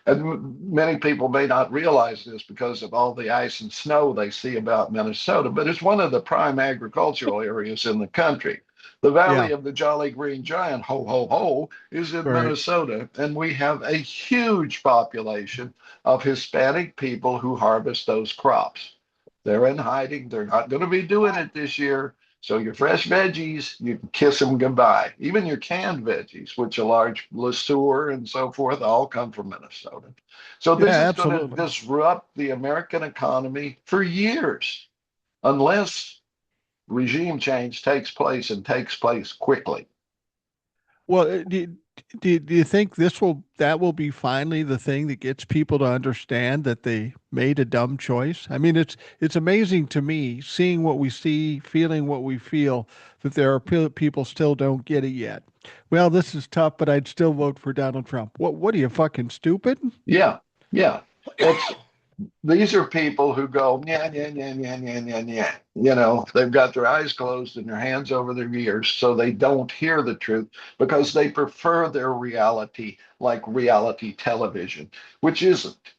And many people may not realize this because of all the ice and snow they see about Minnesota, but it's one of the prime agricultural areas in the country. The Yeah, Valley of the Jolly Green Giant, ho, ho, ho, is in right. Minnesota. And we have a huge population of Hispanic people who harvest those crops. They're in hiding. They're not going to be doing it this year. So your fresh veggies, you can kiss them goodbye. Even your canned veggies, which are large LeSueur and so forth, all come from Minnesota. So Yeah, this is going to absolutely. disrupt the American economy for years unless regime change takes place and takes place quickly. Well, do you think that will be finally the thing that gets people to understand that they made a dumb choice? I mean, it's amazing to me seeing what we see, feeling what we feel, that there are people still don't get it yet. Well, this is tough, but I'd still vote for Donald Trump. What are you fucking stupid? Yeah, yeah. It's these are people who go, yeah, yeah, yeah, yeah, yeah, yeah, yeah. They've got their eyes closed and their hands over their ears, so they don't hear the truth because they prefer their reality like reality television, which isn't,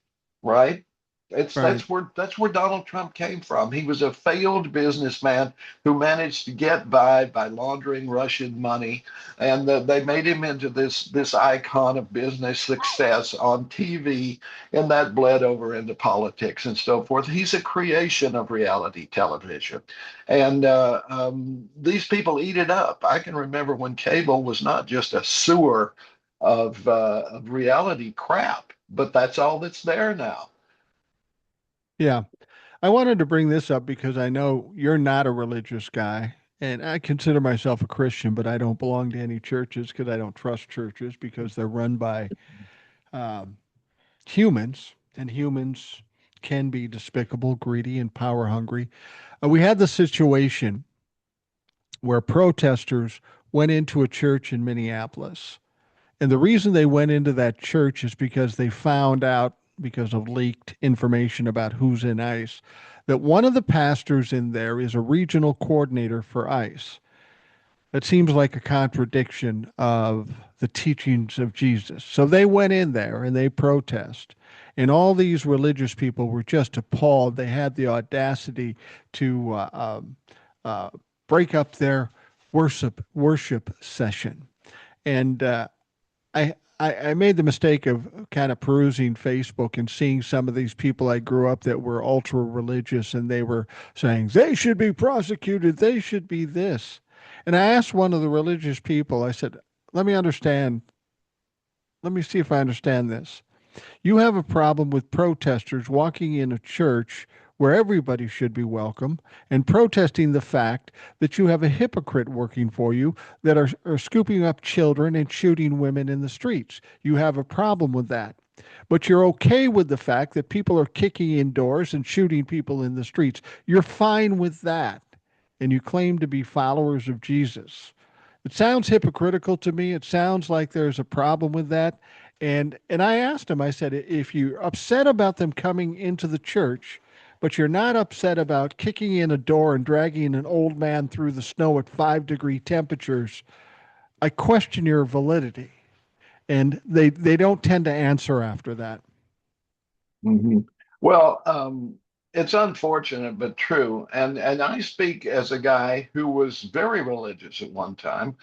right? It's Right. that's where Donald Trump came from. He was a failed businessman who managed to get by laundering Russian money, and they made him into this icon of business success on TV, and that bled over into politics and so forth. He's a creation of reality television, and these people eat it up. I can remember when cable was not just a sewer of reality crap, but that's all that's there now. Yeah. I wanted to bring this up because I know you're not a religious guy, and I consider myself a Christian, but I don't belong to any churches because I don't trust churches because they're run by um, humans, and humans can be despicable, greedy, and power hungry. We had the situation where protesters went into a church in Minneapolis. And the reason they went into that church is because they found out, because of leaked information about who's in ICE, that one of the pastors in there is a regional coordinator for ICE. That seems like a contradiction of the teachings of Jesus. So they went in there and they protest. And all these religious people were just appalled. They had the audacity to uh, break up their worship session. And I made the mistake of kind of perusing Facebook and seeing some of these people I grew up that were ultra religious, and they were saying they should be prosecuted, they should be this. And I asked one of the religious people, I said, let me understand, let me see if I understand this. You have a problem with protesters walking in a church where everybody should be welcome and protesting the fact that you have a hypocrite working for you that are scooping up children and shooting women in the streets. You have a problem with that. But you're okay with the fact that people are kicking in doors and shooting people in the streets. You're fine with that. And you claim to be followers of Jesus. It sounds hypocritical to me. It sounds like there's a problem with that. And I asked him, I said, if you're upset about them coming into the church, but you're not upset about kicking in a door and dragging an old man through the snow at 5-degree temperatures, I question your validity. And they don't tend to answer after that. hmm Well, it's unfortunate but true, and I speak as a guy who was very religious at one time,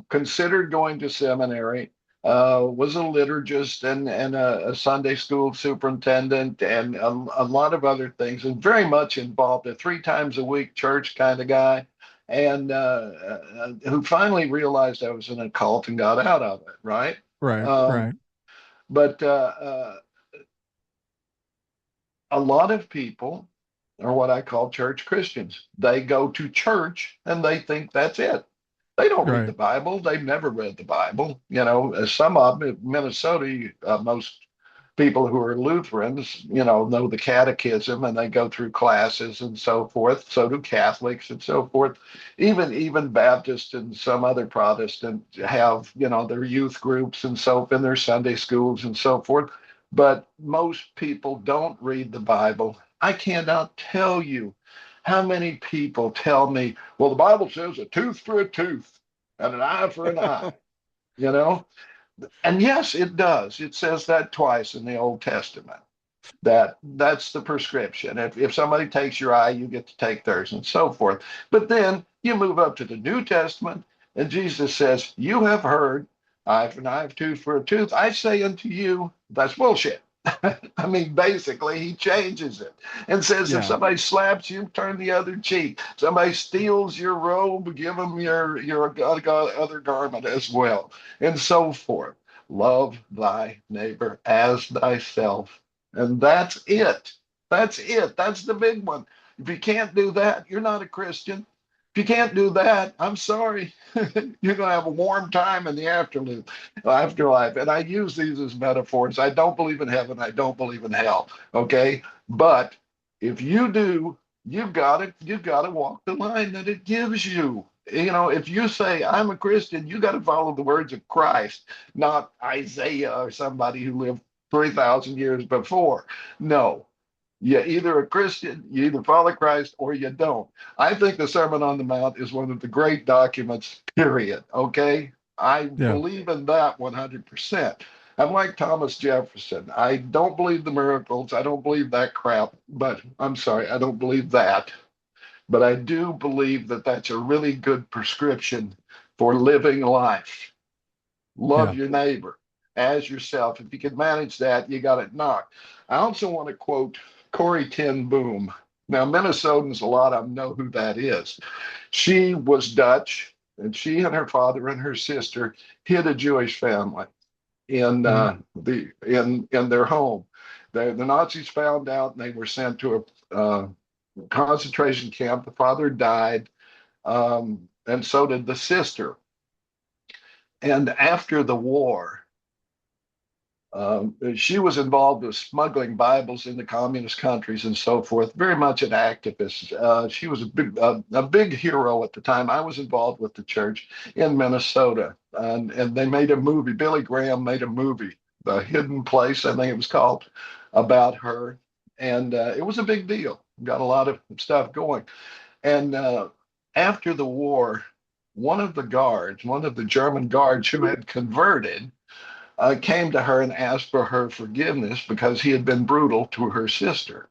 considered going to seminary, was a liturgist and a Sunday school superintendent, and a lot of other things, and very much involved, a 3 times a week church kind of guy. And who finally realized I was in a cult and got out of it, right? Right, Um, right, but a lot of people are what I call church Christians. They go to church and they think that's it. They don't read the right. Bible. They've never read the Bible. You know, some of them, in Minnesota, most people who are Lutherans, know the catechism and they go through classes and so forth. So do Catholics and so forth. Even Baptists and some other Protestant have, their youth groups and so in their Sunday schools and so forth. But most people don't read the Bible. I cannot tell you how many people tell me, well, the Bible says a tooth for a tooth and an eye for an eye, you know? And yes, it does. It says that twice in the Old Testament. That's the prescription. If somebody takes your eye, you get to take theirs and so forth. But then you move up to the New Testament, and Jesus says, you have heard, eye for an eye, tooth for a tooth. I say unto you, that's bullshit. I mean, basically, he changes it and says, if Yeah, somebody slaps you, turn the other cheek. Somebody steals your robe, give them your other garment as well, and so forth. Love thy neighbor as thyself. And that's it. That's it. That's the big one. If you can't do that, you're not a Christian. If you can't do that, I'm sorry. You're going to have a warm time in the afterlife. And I use these as metaphors. I don't believe in heaven. I don't believe in hell. Okay. But if you do, you've got to walk the line that it gives you. If you say I'm a Christian, you got to follow the words of Christ, not Isaiah or somebody who lived 3,000 years before. No, you're either a Christian, you either follow Christ or you don't. I think the Sermon on the Mount is one of the great documents, period. Okay. I yeah, believe in that 100%. I'm like Thomas Jefferson. I don't believe the miracles. I don't believe that crap, but I'm sorry, I don't believe that. But I do believe that that's a really good prescription for living life. Love yeah, your neighbor as yourself. If you can manage that, you got it knocked. I also want to quote Corey Ten Boom. Now, Minnesotans, a lot of them know who that is. She was Dutch, and she and her father and her sister hid a Jewish family mhm, in their home. The Nazis found out, and they were sent to a concentration camp. The father died, and so did the sister. And after the war, She was involved with smuggling Bibles into communist countries and so forth. Very much an activist. She was a big hero at the time. I was involved with the church in Minnesota, and they made a movie. Billy Graham made a movie, The Hidden Place, I think it was called, about her, and it was a big deal. Got a lot of stuff going. And after the war, one of the guards, one of the German guards who had converted, came to her and asked for her forgiveness because he had been brutal to her sister.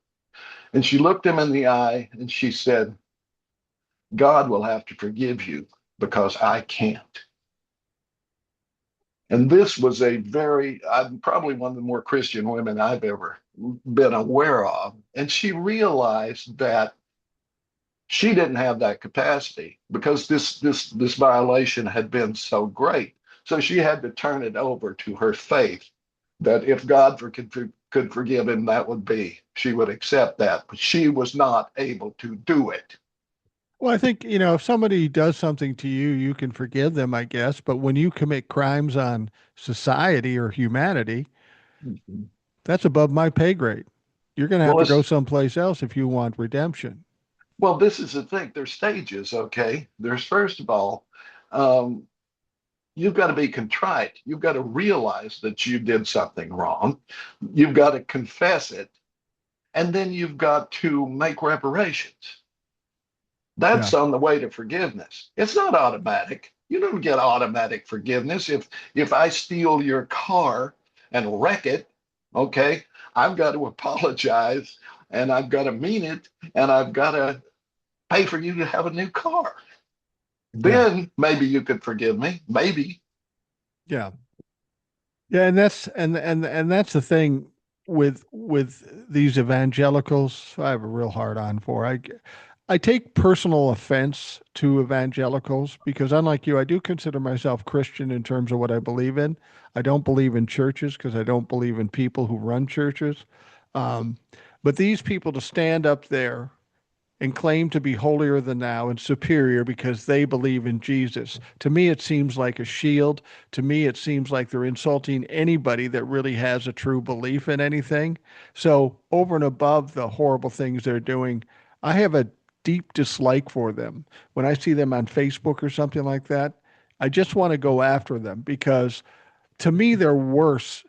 And she looked him in the eye and she said, God will have to forgive you because I can't. And this was a very, probably one of the more Christian women I've ever been aware of. And she realized that she didn't have that capacity because this violation had been so great. So she had to turn it over to her faith that if God could forgive him, that would be, she would accept that. But she was not able to do it. Well, I think, if somebody does something to you, you can forgive them, I guess. But when you commit crimes on society or humanity, Mhm. that's above my pay grade. You're going to have Well, to go it's, someplace else if you want redemption. well, this is the thing. There's stages, okay? There's first of all, um, you've got to be contrite. You've got to realize that you did something wrong. You've got to confess it, and then you've got to make reparations. Yeah. That's on the way to forgiveness. It's not automatic. You don't get automatic forgiveness. If I steal your car and wreck it, okay, I've got to apologize and I've got to mean it and I've got to pay for you to have a new car. Yeah. Then maybe you could forgive me. Maybe. Yeah. Yeah, and that's the thing with these evangelicals. I have a real hard on for. I take personal offense to evangelicals because, unlike you, I do consider myself Christian in terms of what I believe in. I don't believe in churches because I don't believe in people who run churches. Um, but these people to stand up there and claim to be holier than thou and superior because they believe in Jesus. To me, it seems like a shield. To me, it seems like they're insulting anybody that really has a true belief in anything. So, over and above the horrible things they're doing, I have a deep dislike for them. When I see them on Facebook or something like that, I just want to go after them because to me, they're worse.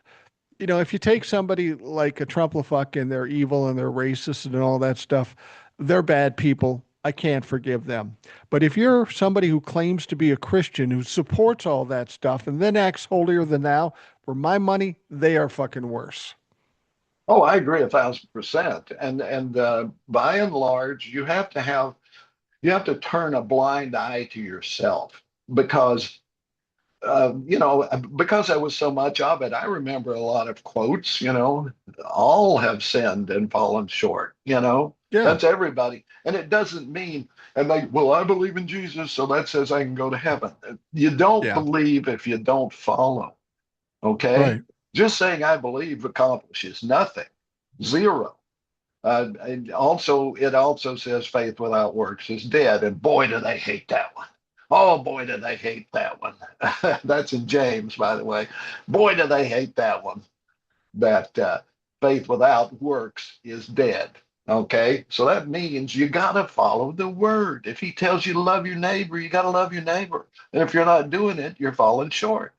If you take somebody like a Trumplafuck and they're evil and they're racist and all that stuff, they're bad people. I can't forgive them. But if you're somebody who claims to be a Christian who supports all that stuff and then acts holier than thou, for my money, they are fucking worse. Oh, I agree 1,000%. And by and large, you have to turn a blind eye to yourself because because I was so much of it, I remember a lot of quotes, all have sinned and fallen short, Yeah, that's everybody. And it doesn't mean, and well, I believe in Jesus, so that says I can go to heaven. You don't yeah, believe if you don't follow, okay? right. Just saying I believe accomplishes nothing, zero. It also says faith without works is dead. And boy, do they hate that one. Oh, boy, do they hate that one. That's in James, by the way. Boy, do they hate that one. That faith without works is dead. Okay, so that means you got to follow the word. If he tells you to love your neighbor, you got to love your neighbor. And if you're not doing it, you're falling short,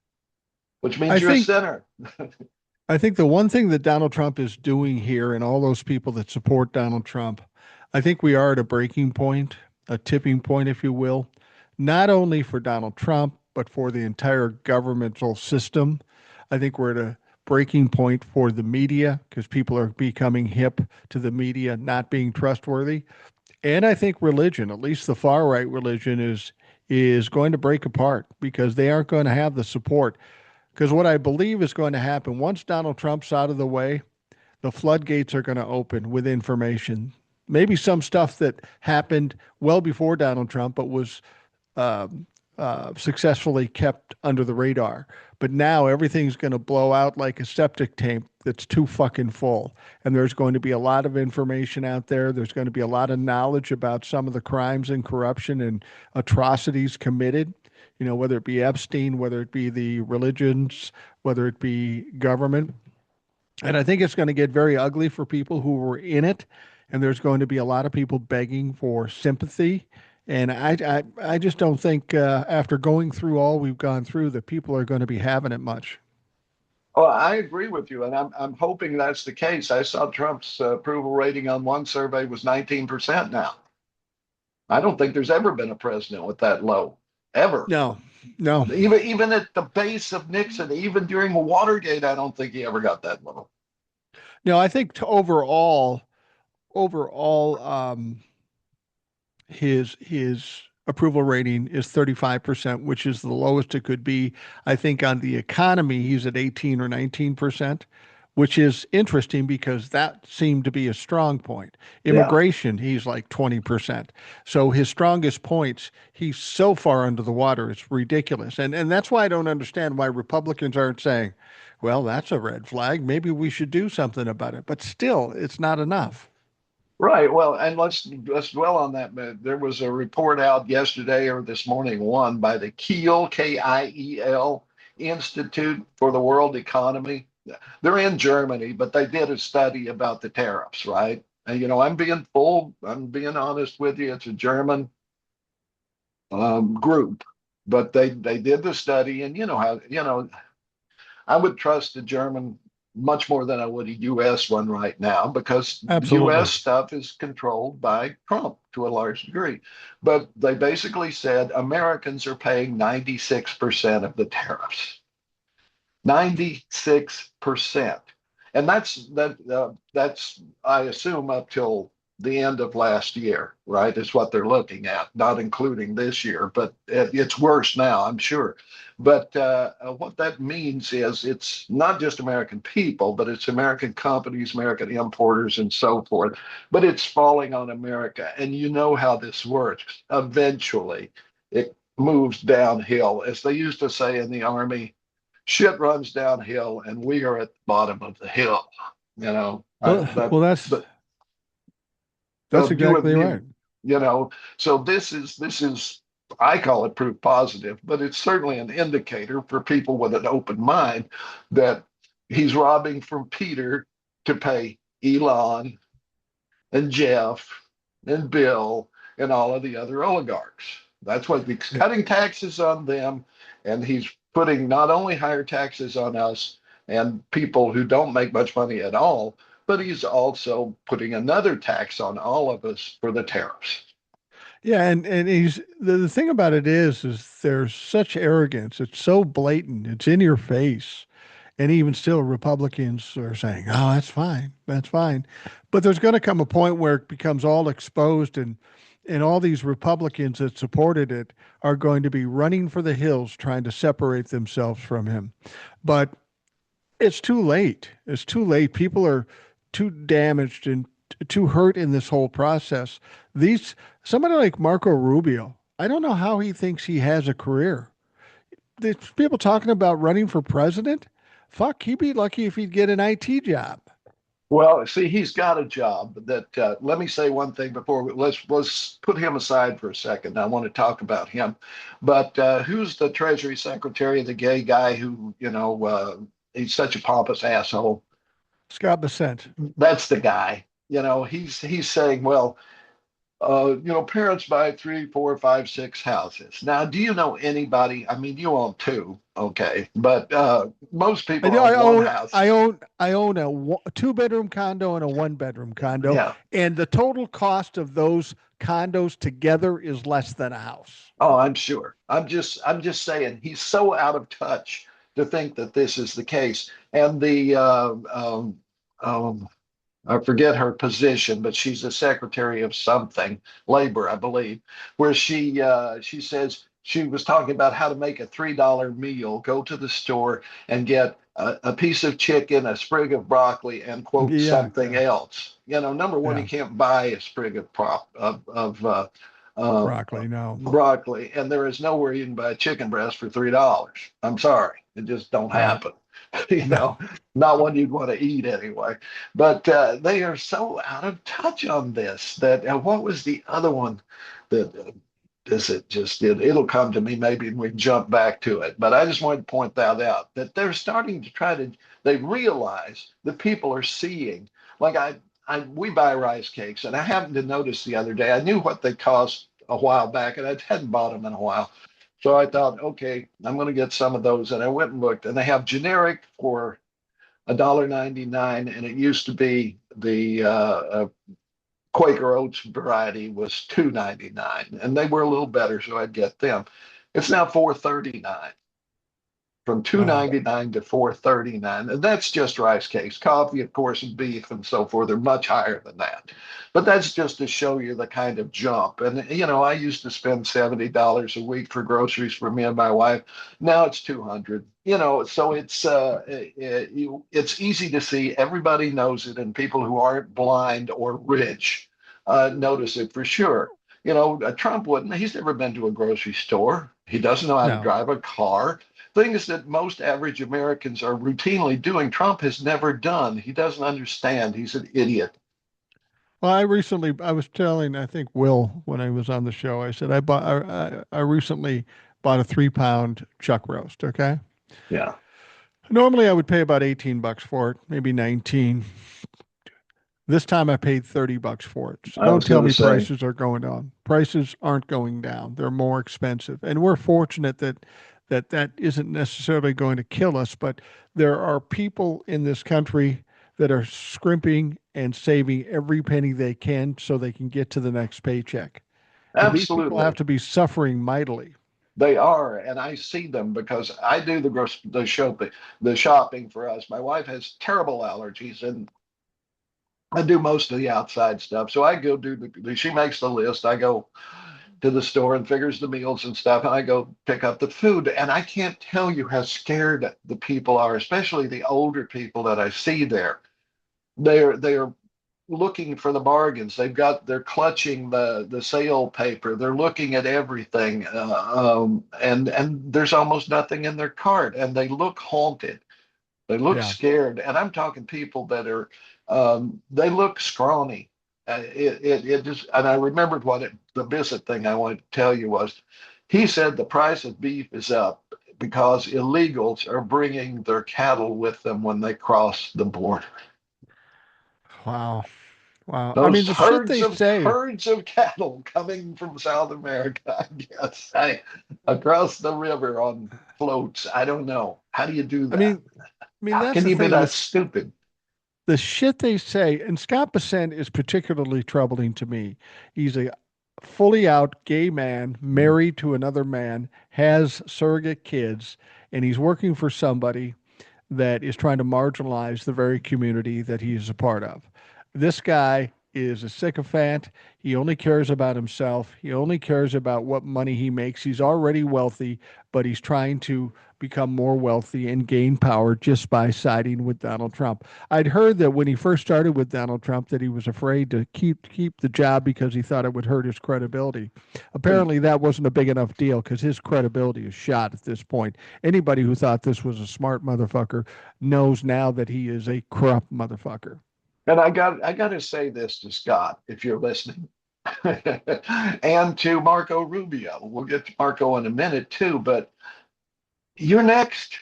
which I means you're a think sinner. I think the one thing that Donald Trump is doing here and all those people that support Donald Trump, I think we are at a breaking point, a tipping point, if you will, not only for Donald Trump, but for the entire governmental system. I think we're at a breaking point for the media because people are becoming hip to the media not being trustworthy. And I think religion, at least the far right religion, is going to break apart because they aren't going to have the support. Because what I believe is going to happen once Donald Trump's out of the way, the floodgates are going to open with information. Maybe some stuff that happened well before Donald Trump, but was um, successfully kept under the radar. But now everything's going to blow out like a septic tank that's too fucking full. And there's going to be a lot of information out there. There's going to be a lot of knowledge about some of the crimes and corruption and atrocities committed. Whether it be Epstein, whether it be the religions, whether it be government. And I think it's going to get very ugly for people who were in it. And there's going to be a lot of people begging for sympathy. And I just don't think after going through all we've gone through that people are going to be having it much. Oh, I agree with you, and I'm hoping that's the case. I saw Trump's approval rating on one survey was 19% now. I don't think there's ever been a president with that low, ever. No, no, Even at the base of Nixon, even during Watergate, I don't think he ever got that low. no. I think overall, his approval rating is 35%, which is the lowest it could be. I think on the economy, he's at 18 or 19%, which is interesting because that seemed to be a strong point. Yeah, Immigration, he's like 20%. So his strongest points, he's so far under the water, it's ridiculous. And that's why I don't understand why Republicans aren't saying, well, that's a red flag. Maybe we should do something about it. But still, it's not enough. right. Well, and let's dwell on that. There was a report out yesterday or this morning, one by the Kiel Kiel Institute for the World Economy. They're in Germany, but they did a study about the tariffs, right? And I'm being honest with you. It's a German group, but they did the study, and I would trust the German much more than I would a U.S. one right now because the U.S. Absolutely. stuff is controlled by Trump to a large degree. But they basically said Americans are paying 96% of the tariffs. 96%. And that's I assume up till the end of last year, right? Is what they're looking at, not including this year, but it's worse now, I'm sure. But what that means is it's not just American people, but it's American companies, American importers, and so forth. But it's falling on America. And you know how this works. Eventually, it moves downhill. As they used to say in the Army, shit runs downhill and we are at the bottom of the hill. You know, Well, that well, that's but that's you exactly and right. you know, so this is I call it proof positive, but it's certainly an indicator for people with an open mind that he's robbing from Peter to pay Elon and Jeff and Bill and all of the other oligarchs. That's what he's Yeah. cutting taxes on them, and he's putting not only higher taxes on us and people who don't make much money at all, but he's also putting another tax on all of us for the tariffs. Yeah, and he's the thing about it is there's such arrogance. It's so blatant. It's in your face. And even still Republicans are saying, "Oh, that's fine. That's fine." But there's going to come a point where it becomes all exposed and all these Republicans that supported it are going to be running for the hills trying to separate themselves from him. But it's too late. It's too late. People are too damaged and too hurt in this whole process. These Somebody like Marco Rubio, I don't know how he thinks he has a career. There's people talking about running for president. Fuck, he'd be lucky if he'd get an IT job. Well, see, he's got a job. That let me say one thing before let's put him aside for a second. I want to talk about him, but who's the Treasury Secretary, the gay guy who he's such a pompous asshole? Scott Bessent. That's the guy. He's saying, well, parents buy three, four, five, six houses. Now, do you know anybody? I mean, you own two, okay, but most I people do. own one house. I own a two-bedroom condo and a one-bedroom condo, Yeah. and the total cost of those condos together is less than a house. Oh, I'm sure. I'm just saying he's so out of touch to think that this is the case. And the I forget her position, but she's the secretary of something, labor, I believe, where she says she was talking about how to make a $3 meal, go to the store and get a piece of chicken, a sprig of broccoli, and quote Yeah, something yeah, else. Number one, you yeah. can't buy a sprig of Broccoli, no, broccoli, and there is nowhere you can buy a chicken breast for $3. I'm sorry, it just don't no, happen. you know, no. Not one you'd want to eat anyway. But they are so out of touch on this that what was the other one that is it just it'll come to me maybe when we jump back to it. But I just wanted to point that out that they're starting to try to they realize that people are seeing like I we buy rice cakes and I happened to notice the other day I knew what they cost a while back and I hadn't bought them in a while. So I thought, okay, I'm going to get some of those. And I went and looked, and they have generic for $1.99, and it used to be the Quaker Oats variety was $2.99, and they were a little better, so I'd get them. It's now $4.39 from Wow. 299 to 439, and that's just rice cakes. Coffee, of course, and beef and so forth are much higher than that. But that's just to show you the kind of jump. And I used to spend $70 a week for groceries for me and my wife. Now it's 200. So it's easy to see. Everybody knows it, and people who aren't blind or rich notice it for sure. Trump wouldn't. He's never been to a grocery store. He doesn't know how to No. drive a car. Things that most average Americans are routinely doing, Trump has never done. He doesn't understand. He's an idiot. Well, I was telling, I think Will, when I was on the show, I said I recently bought a 3 pound chuck roast. Okay. Yeah, Normally I would pay about 18 bucks for it, maybe 19. This time I paid 30 bucks for it. So I don't was tell going to me say, prices are going down. Prices aren't going down. They're more expensive. And we're fortunate that isn't necessarily going to kill us, but there are people in this country that are scrimping and saving every penny they can so they can get to the next paycheck. And these people have absolutely. to be suffering mightily. They are, and I see them because I do the shopping for us. My wife has terrible allergies, and I do most of the outside stuff. So I go she makes the list. I go to the store and figures the meals and stuff, and I go pick up the food. And I can't tell you how scared the people are, especially the older people that I see there. They're looking for the bargains. They're clutching the sale paper. They're looking at everything, and there's almost nothing in their cart, and they look haunted. They look Yeah. scared, and I'm talking people that are they look scrawny. It just, and I remembered the visit thing I wanted to tell you was, he said the price of beef is up because illegals are bringing their cattle with them when they cross the border. Wow. Wow. I mean, Those the shit they say. herds of cattle coming from South America, I guess, across the river on floats. I don't know. How do you do I that? mean, I mean How that's can the you be thing. that This stupid? the shit they say, and Scott Bassett is particularly troubling to me. He's a fully out gay man, married to another man, has surrogate kids, and he's working for somebody that is trying to marginalize the very community that he is a part of. This guy is a sycophant. He only cares about himself. He only cares about what money he makes. He's already wealthy, but he's trying to become more wealthy and gain power just by siding with Donald Trump. I'd heard that when he first started with Donald Trump that he was afraid to keep the job because he thought it would hurt his credibility. Apparently that wasn't a big enough deal because his credibility is shot at this point. Anybody who thought this was a smart motherfucker knows now that he is a corrupt motherfucker. And I got to say this to Scott, if you're listening, and to Marco Rubio. We'll get to Marco in a minute too, but you're next.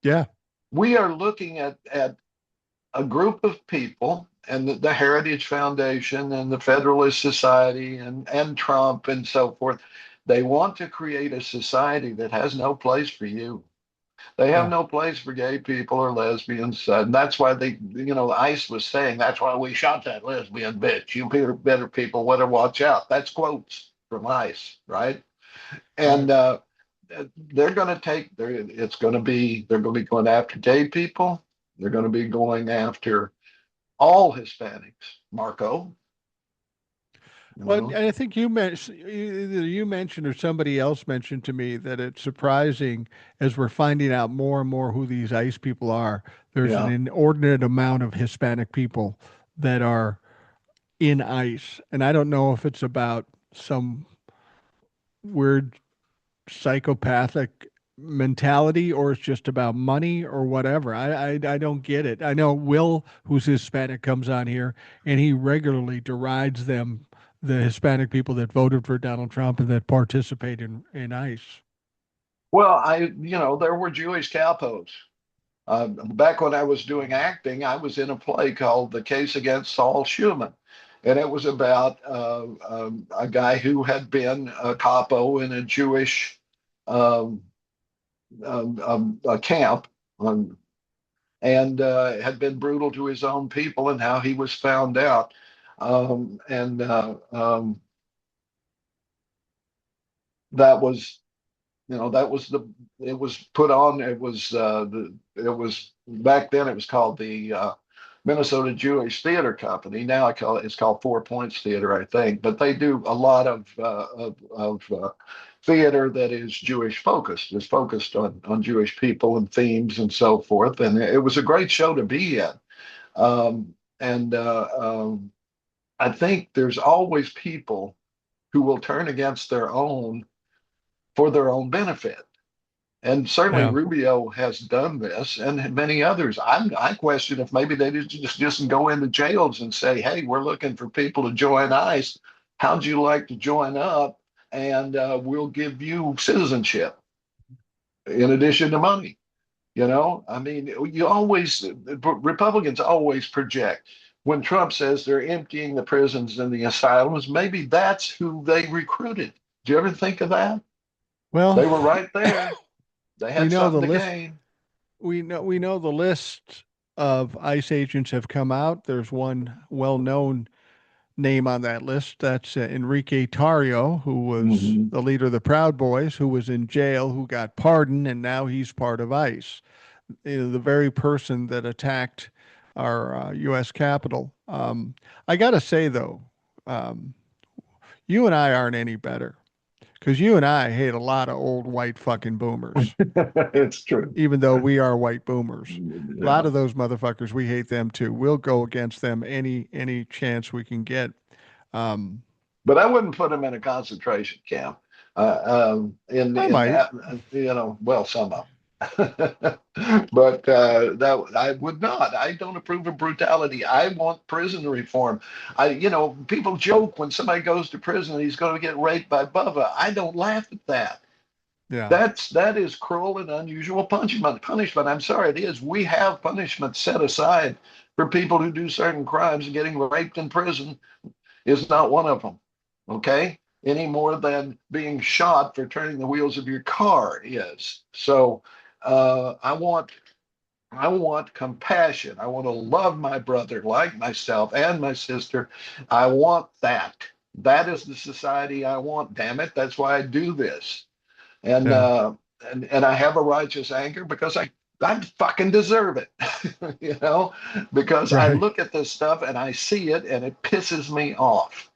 Yeah. We are looking at a group of people and the Heritage Foundation and the Federalist Society and Trump and so forth. They want to create a society that has no place for you. They have Yeah. no place for gay people or lesbians. And that's why ICE was saying, that's why we shot that lesbian bitch. You better people better watch out. That's quotes from ICE, right? Right. And they're going to they're going to be going after gay people. They're going to be going after all Hispanics, Marco. You Well, know, and I think either you mentioned or somebody else mentioned to me that it's surprising as we're finding out more and more who these ICE people are. There's an yeah. inordinate amount of Hispanic people that are in ICE, and I don't know if it's about some weird psychopathic mentality or it's just about money or whatever. I don't get it. I know Will, who's Hispanic, comes on here and he regularly derides the Hispanic people that voted for Donald Trump and that participate in ICE. Well, there were Jewish cowposts. Back when I was doing acting, I was in a play called The Case Against Saul Schumann. And it was about a guy who had been a capo in a Jewish um, a camp um, and had been brutal to his own people and how he was found out. And that was that was the it was put on. It was back then. It was called the Minnesota Jewish Theater Company. Now it's called Four Points Theater, I think. But they do a lot of theater that is Jewish focused. Is focused on Jewish people and themes and so forth. And it was a great show to be in. And I think there's always people who will turn against their own for their own benefit. And certainly Yeah. Rubio has done this, and many others. I question if maybe they just go into jails and say, "Hey, we're looking for people to join ICE. How'd you like to join up? And we'll give you citizenship in addition to money." I mean, Republicans always project when Trump says they're emptying the prisons and the asylums. Maybe that's who they recruited. Do you ever think of that? Well, They were right there. They we had know something the to list. gain. We know the list of ICE agents have come out. There's one well-known name on that list. That's Enrique Tarrio, who was Hmm. the leader of the Proud Boys, who was in jail, who got pardoned, and now he's part of ICE. The very person that attacked our U.S. Capitol. I got to say, though, um, you and I aren't any better because you and I hate a lot of old white fucking boomers, It's true. even though we are white boomers. A lot Yeah. of those motherfuckers, we hate them too. We'll go against them any chance we can get. Um, But I wouldn't put them in a concentration camp. I might. Well, some of them. But that I would not. I don't approve of brutality. I want prison reform. People joke when somebody goes to prison, he's going to get raped by Bubba. I don't laugh at that. Yeah, That is cruel and unusual punishment. Punishment. I'm sorry, it is. We have punishment set aside for people who do certain crimes, and getting raped in prison is not one of them. Okay, any more than being shot for turning the wheels of your car is. So I want compassion. I want to love my brother like myself and my sister. I want that. That is the society I want. Damn it, that's why I do this and yeah, uh, and I have a righteous anger because I fucking deserve it, because I right. look at this stuff and I see it and it pisses me off.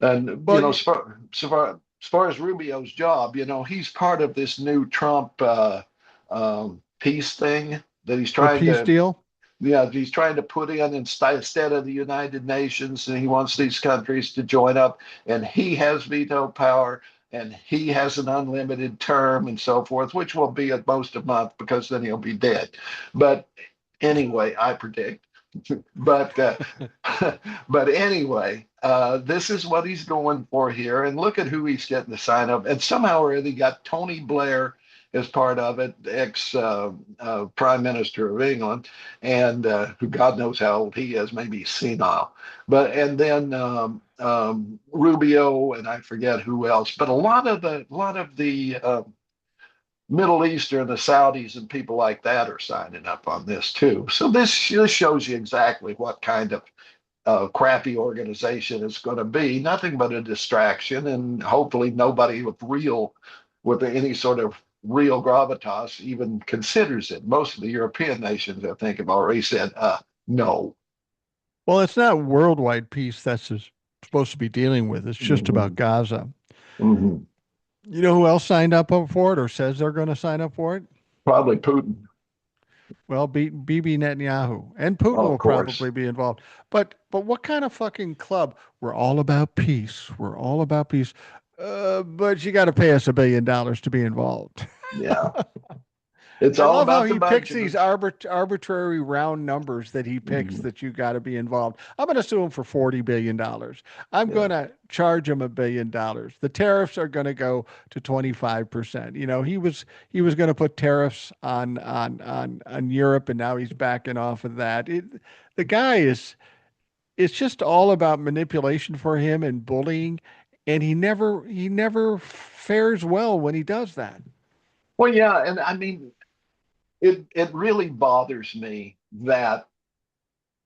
And Well, as far as Rubio's job, he's part of this new Trump peace thing that he's the trying peace to deal. yeah, he's trying to put in instead of the United Nations, and he wants these countries to join up, and he has veto power, and he has an unlimited term, and so forth, which will be at most a month because then he'll be dead. But anyway, I predict. But but anyway, this is what he's going for here, and look at who he's getting to sign up. And somehow or other, he got Tony Blair as part of it, ex Prime Minister of England, and who God knows how old he is, maybe senile. But and then Rubio, and I forget who else, but a lot of the Middle Eastern, the Saudis, and people like that are signing up on this too. So this shows you exactly what kind of crappy organization it's going to be. Nothing but a distraction, and hopefully nobody with any sort of real gravitas even considers it. Most of the European nations, I think, have already said no. Well, it's not worldwide peace supposed to be dealing with. It's just about Hmm. Gaza. Hmm. You know who else signed up for it or says they're going to sign up for it? Probably Putin, Well, Bibi Netanyahu and Putin of will course. probably be involved. But what kind of fucking club? We're all about peace. We're all about peace. But you got to pay us $1 billion to be involved. Yeah. It's I all love how about the he picks budget. these arbitrary round numbers that he picks Mhm. that you got to be involved. I'm going to sue him for $40 billion. I'm going Yeah. to charge him $1 billion. The tariffs are going to go to 25%. He was going to put tariffs on Europe, and now he's backing off of that. The guy is it's just all about manipulation for him and bullying, and he never fares well when he does that. Well, yeah, and I mean, it really bothers me that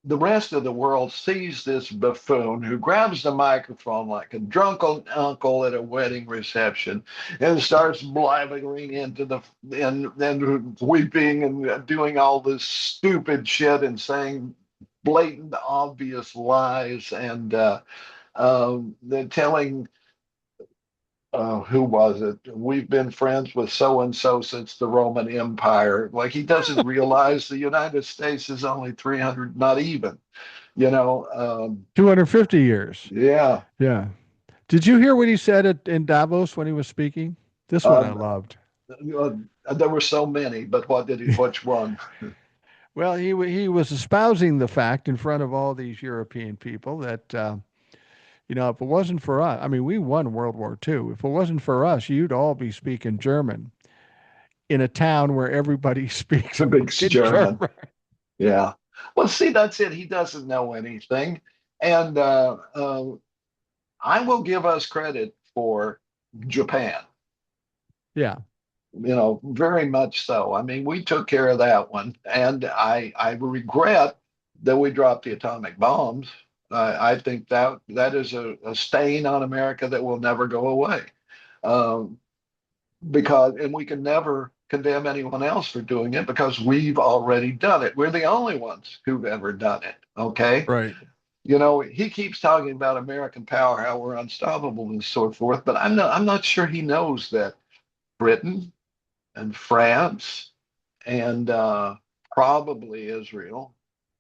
the rest of the world sees this buffoon who grabs the microphone like a drunk uncle at a wedding reception and starts blabbering into and weeping and doing all this stupid shit and saying blatant, obvious lies and they're telling who was it? We've been friends with so and so since the Roman Empire. Like he doesn't realize the United States is only 300, not even, you know. 250 years. Yeah. Yeah. Did you hear what he said in Davos when he was speaking? This one I Um, loved. there were so many, but which one? Well, he was espousing the fact in front of all these European people that if it wasn't for us, I mean, we won World War II. If it wasn't for us, you'd all be speaking German in a town where everybody speaks The big fucking German. German. Yeah. Well, see, that's it. He doesn't know anything. And I will give us credit for Japan. Yeah. Very much so. I mean, we took care of that one, and I regret that we dropped the atomic bombs. I think that is a stain on America that will never go away, um, and we can never condemn anyone else for doing it because we've already done it. We're the only ones who've ever done it. Okay. Right. He keeps talking about American power, how we're unstoppable and so forth, but I'm not sure he knows that Britain and France and probably Israel,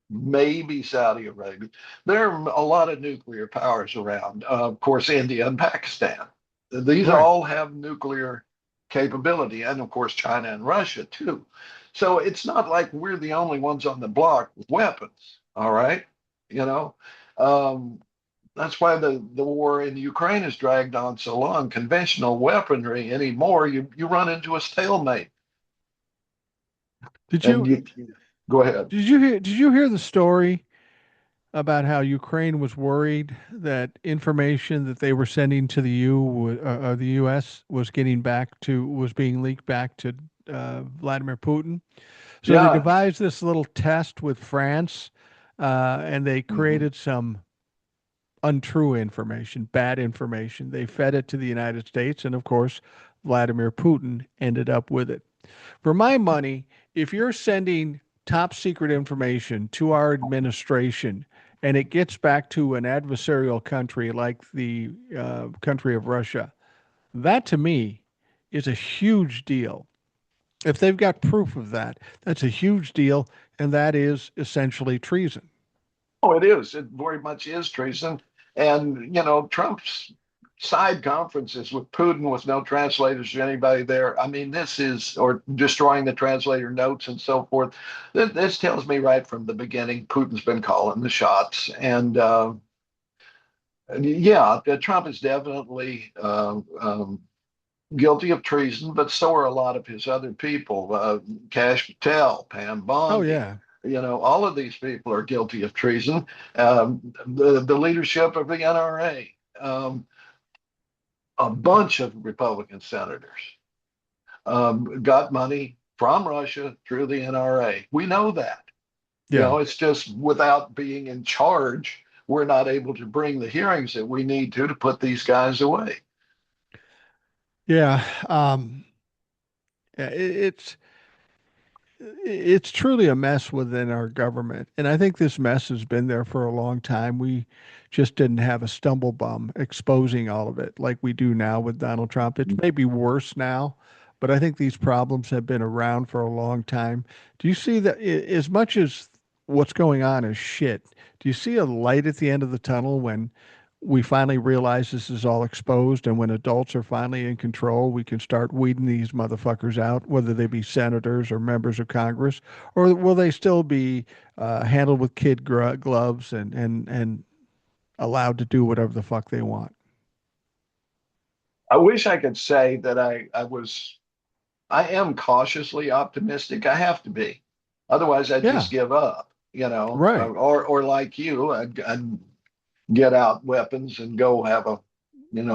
maybe Saudi Arabia. There are a lot of nuclear powers around. Of course, India and Pakistan. These Right. all have nuclear capability, and of course, China and Russia too. So it's not like we're the only ones on the block with weapons. All right, you know. Um, that's why the war in Ukraine has dragged on so long. Conventional weaponry anymore, you run into a stalemate. Did And you you go ahead. did you hear the story about how Ukraine was worried that information that they were sending to the the U.S. was being leaked back to Vladimir Putin? So they Yeah. devised this little test with France, and they Mhm. created some untrue information, bad information. They fed it to the United States, and of course, Vladimir Putin ended up with it. For my money, if you're sending top secret information to our administration and it gets back to an adversarial country like the country of Russia, that to me is a huge deal. If they've got proof of that, that's a huge deal, and that is essentially treason. Oh, it is. It very much is treason. And, Trump's side conferences with Putin with no translators or anybody there. I mean, or destroying the translator notes and so forth. This tells me right from the beginning, Putin's been calling the shots. And yeah, Trump is definitely guilty of treason, but so are a lot of his other people. Cash Patel, Pam Oh, Bondi, yeah. all of these people are guilty of treason. The leadership of the NRA, a bunch of Republican senators got money from Russia through the NRA. We know that. Yeah. It's just without being in charge, we're not able to bring the hearings that we need to put these guys away. Yeah. Yeah, it's truly a mess within our government. And I think this mess has been there for a long time. We just didn't have a stumble bum exposing all of it like we do now with Donald Trump. It's maybe worse now, but I think these problems have been around for a long time. Do you see that as much as what's going on is shit? Do you see a light at the end of the tunnel we finally realize this is all exposed, and when adults are finally in control, we can start weeding these motherfuckers out, whether they be senators or members of Congress, or will they still be handled with kid gloves and allowed to do whatever the fuck they want? I wish I could say that I am cautiously optimistic. I have to be. Otherwise, I'd Yeah, just give up, you know, right. or like you, I'd get out weapons and go have a,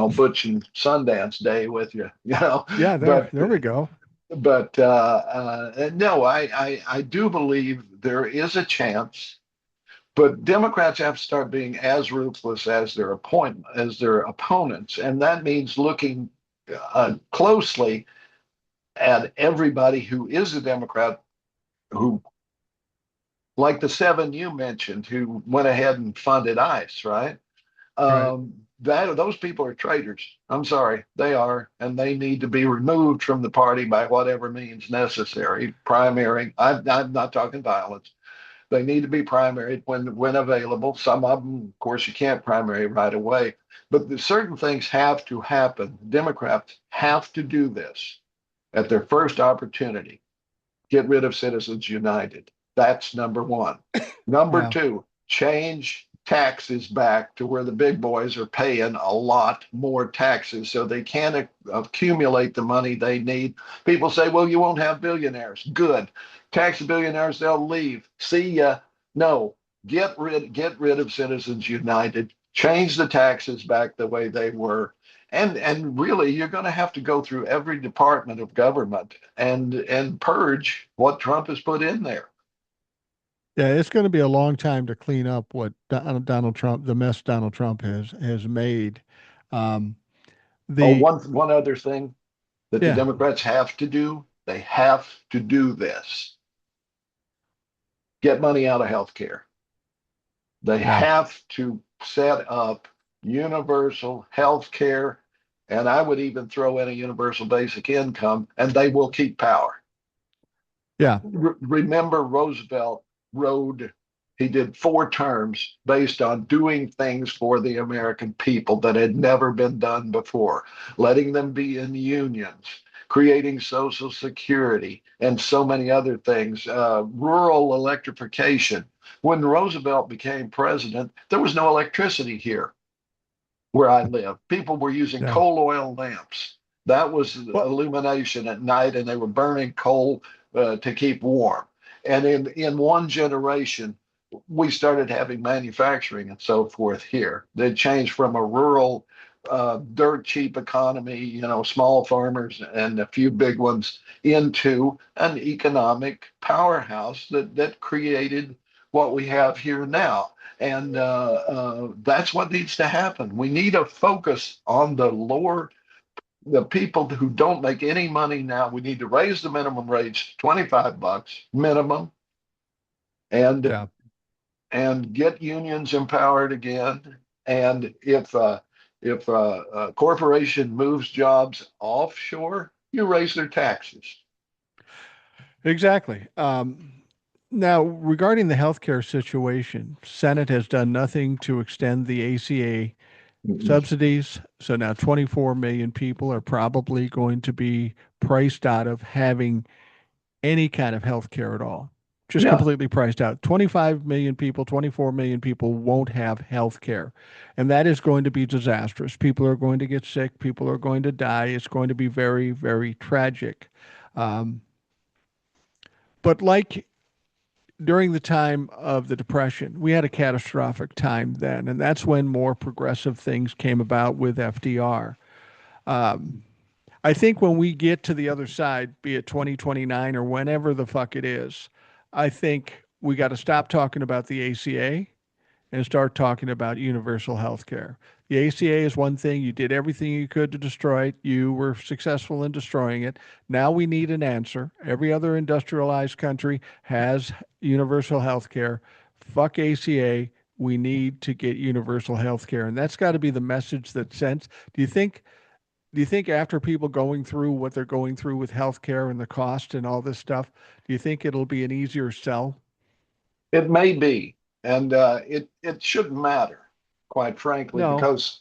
Butch and Sundance day with you, you know. Yeah, But there we go. no, I do believe there is a chance, but Democrats have to start being as ruthless as their opponents, and that means looking closely at everybody who is a Democrat who, like the seven you mentioned, who went ahead and funded ICE, right? Right. That those people are traitors. I'm sorry, they are, and they need to be removed from the party by whatever means necessary. Primary. I'm not talking violence. They need to be primaried when available. Some of them, of course, you can't primary right away, but certain things have to happen. Democrats have to do this at their first opportunity. Get rid of Citizens United. That's number one. Number Yeah. two, change taxes back to where the big boys are paying a lot more taxes so they can accumulate the money they need. People say, well, you won't have billionaires. Good. Tax the billionaires, they'll leave. See ya. No, get rid of Citizens United. Change the taxes back the way they were. And really, you're going to have to go through every department of government and purge what Trump has put in there. Yeah, it's going to be a long time to clean up what Donald Trump, the mess Donald Trump has made. Um, Oh, the one other thing that the yeah, Democrats have to do, they have to do this. Get money out of health care. They yeah, have to set up universal health care, and I would even throw in a universal basic income, and they will keep power. yeah, Remember Roosevelt rode, he did 4 terms based on doing things for the American people that had never been done before, letting them be in unions, creating Social Security, and so many other things, rural electrification. When Roosevelt became president, there was no electricity here where I live. People were using yeah. coal oil lamps. That was Well, illumination at night, and they were burning coal to keep warm. And in one generation, we started having manufacturing and so forth here. They changed from a rural, dirt cheap economy, small farmers and a few big ones, into an economic powerhouse that created what we have here now. And that's what needs to happen. We need a focus on the people who don't make any money now. We need to raise the minimum wage to $25 minimum, and yeah, get unions empowered again. And if a corporation moves jobs offshore, you raise their taxes. exactly. Now, regarding the healthcare situation, Senate has done nothing to extend the ACA subsidies. So now 24 million people are probably going to be priced out of having any kind of health care at all. Just Yeah, completely priced out. 25 million people, 24 million people won't have health care. And that is going to be disastrous. People are going to get sick. People are going to die. It's going to be very, very tragic. Um, but like during the time of the Depression, we had a catastrophic time then. And that's when more progressive things came about with FDR. Um, I think when we get to the other side, be it 2029 or whenever the fuck it is, I think we got to stop talking about the ACA and start talking about universal health care. The ACA is one thing. You did everything you could to destroy it. You were successful in destroying it. Now we need an answer. Every other industrialized country has universal health care. Fuck ACA. We need to get universal health care. And that's got to be the message that's sent. Do you think do you think after people going through what they're going through with healthcare and the cost and all this stuff, do you think it'll be an easier sell? it may be, and it shouldn't matter. quite frankly, No. because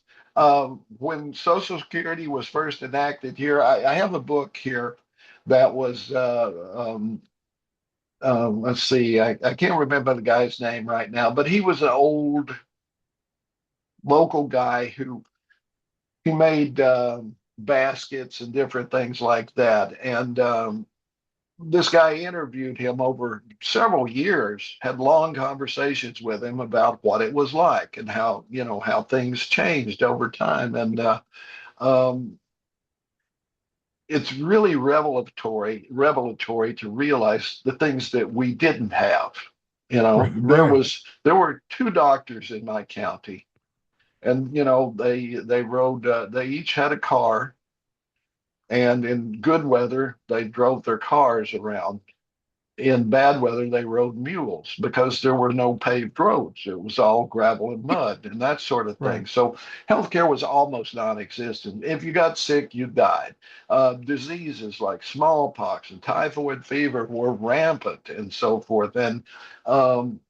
when Social Security was first enacted here, I have a book here that was, let's see, I can't remember the guy's name right now, but he was an old local guy who he made baskets and different things like that. And this guy interviewed him over several years, had long conversations with him about what it was like and how, how things changed over time. And um, it's really revelatory to realize the things that we didn't have. Right. There were two doctors in my county, and they each had a car, and in good weather they drove their cars around. In bad weather, they rode mules because there were no paved roads. It was all gravel and mud and that sort of Right. thing. So healthcare was almost non-existent. If you got sick, you died. Diseases like smallpox and typhoid fever were rampant and so forth. And um,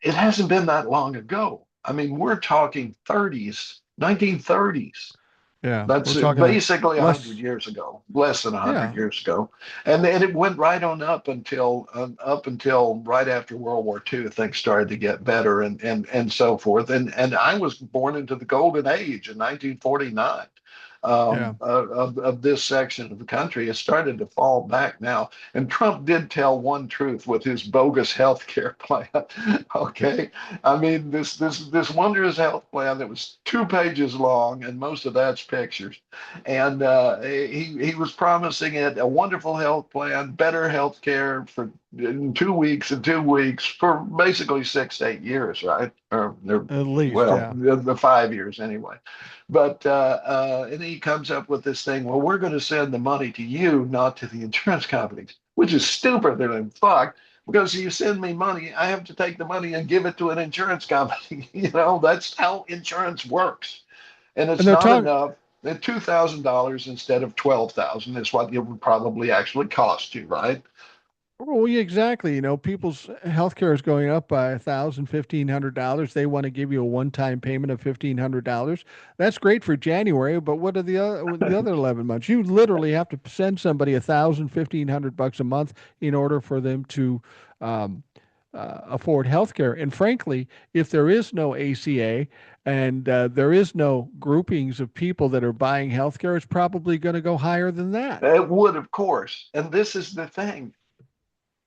it hasn't been that long ago. I mean, we're talking 30s, 1930s. Yeah. That's We're talking basically 100 less. years ago, less than 100 Yeah. years ago, and it went right on up until right after World War II. Things started to get better and so forth. And I was born into the golden age in 1949. Yeah. Of this section of the country, it started to fall back now. And Trump did tell one truth with his bogus health care plan. Okay, I mean, this wondrous health plan that was 2 pages long, and most of that's pictures. And he was promising it a wonderful health plan, better health care for in 2 weeks and 2 weeks for basically 6 to 8 years, right? At least. Well, Yeah. the 5 years anyway. But and he comes up with this thing. Well, we're going to send the money to you, not to the insurance companies, which is stupider than fuck because you send me money, I have to take the money and give it to an insurance company. That's how insurance works. And And it's they're not talking. enough. And $2,000 instead of 12,000 is what it would probably actually cost you, right? Well, yeah, exactly. People's health care is going up by $1,000, $1,500. They want to give you a one-time payment of $1,500. That's great for January, but what are the other 11 months? You literally have to send somebody 1,000, $1,500 a month in order for them to um, afford health care. And frankly, if there is no ACA and there is no groupings of people that are buying health care, it's probably going to go higher than that. It would, of course. And this is the thing.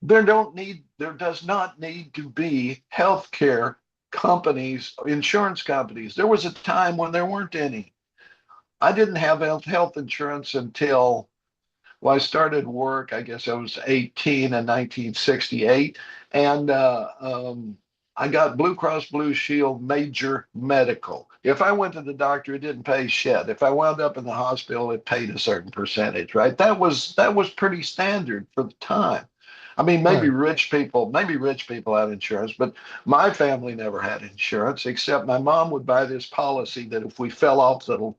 There does not need to be healthcare companies, insurance companies. There was a time when there weren't any. I didn't have health insurance until, well, I started work, I guess I was 18 in 1968. And I got Blue Cross Blue Shield Major Medical. If I went to the doctor, it didn't pay shit. If I wound up in the hospital, it paid a certain percentage, right? That was pretty standard for the time. I mean, Right. maybe rich people had insurance, but my family never had insurance, except my mom would buy this policy that if we fell off the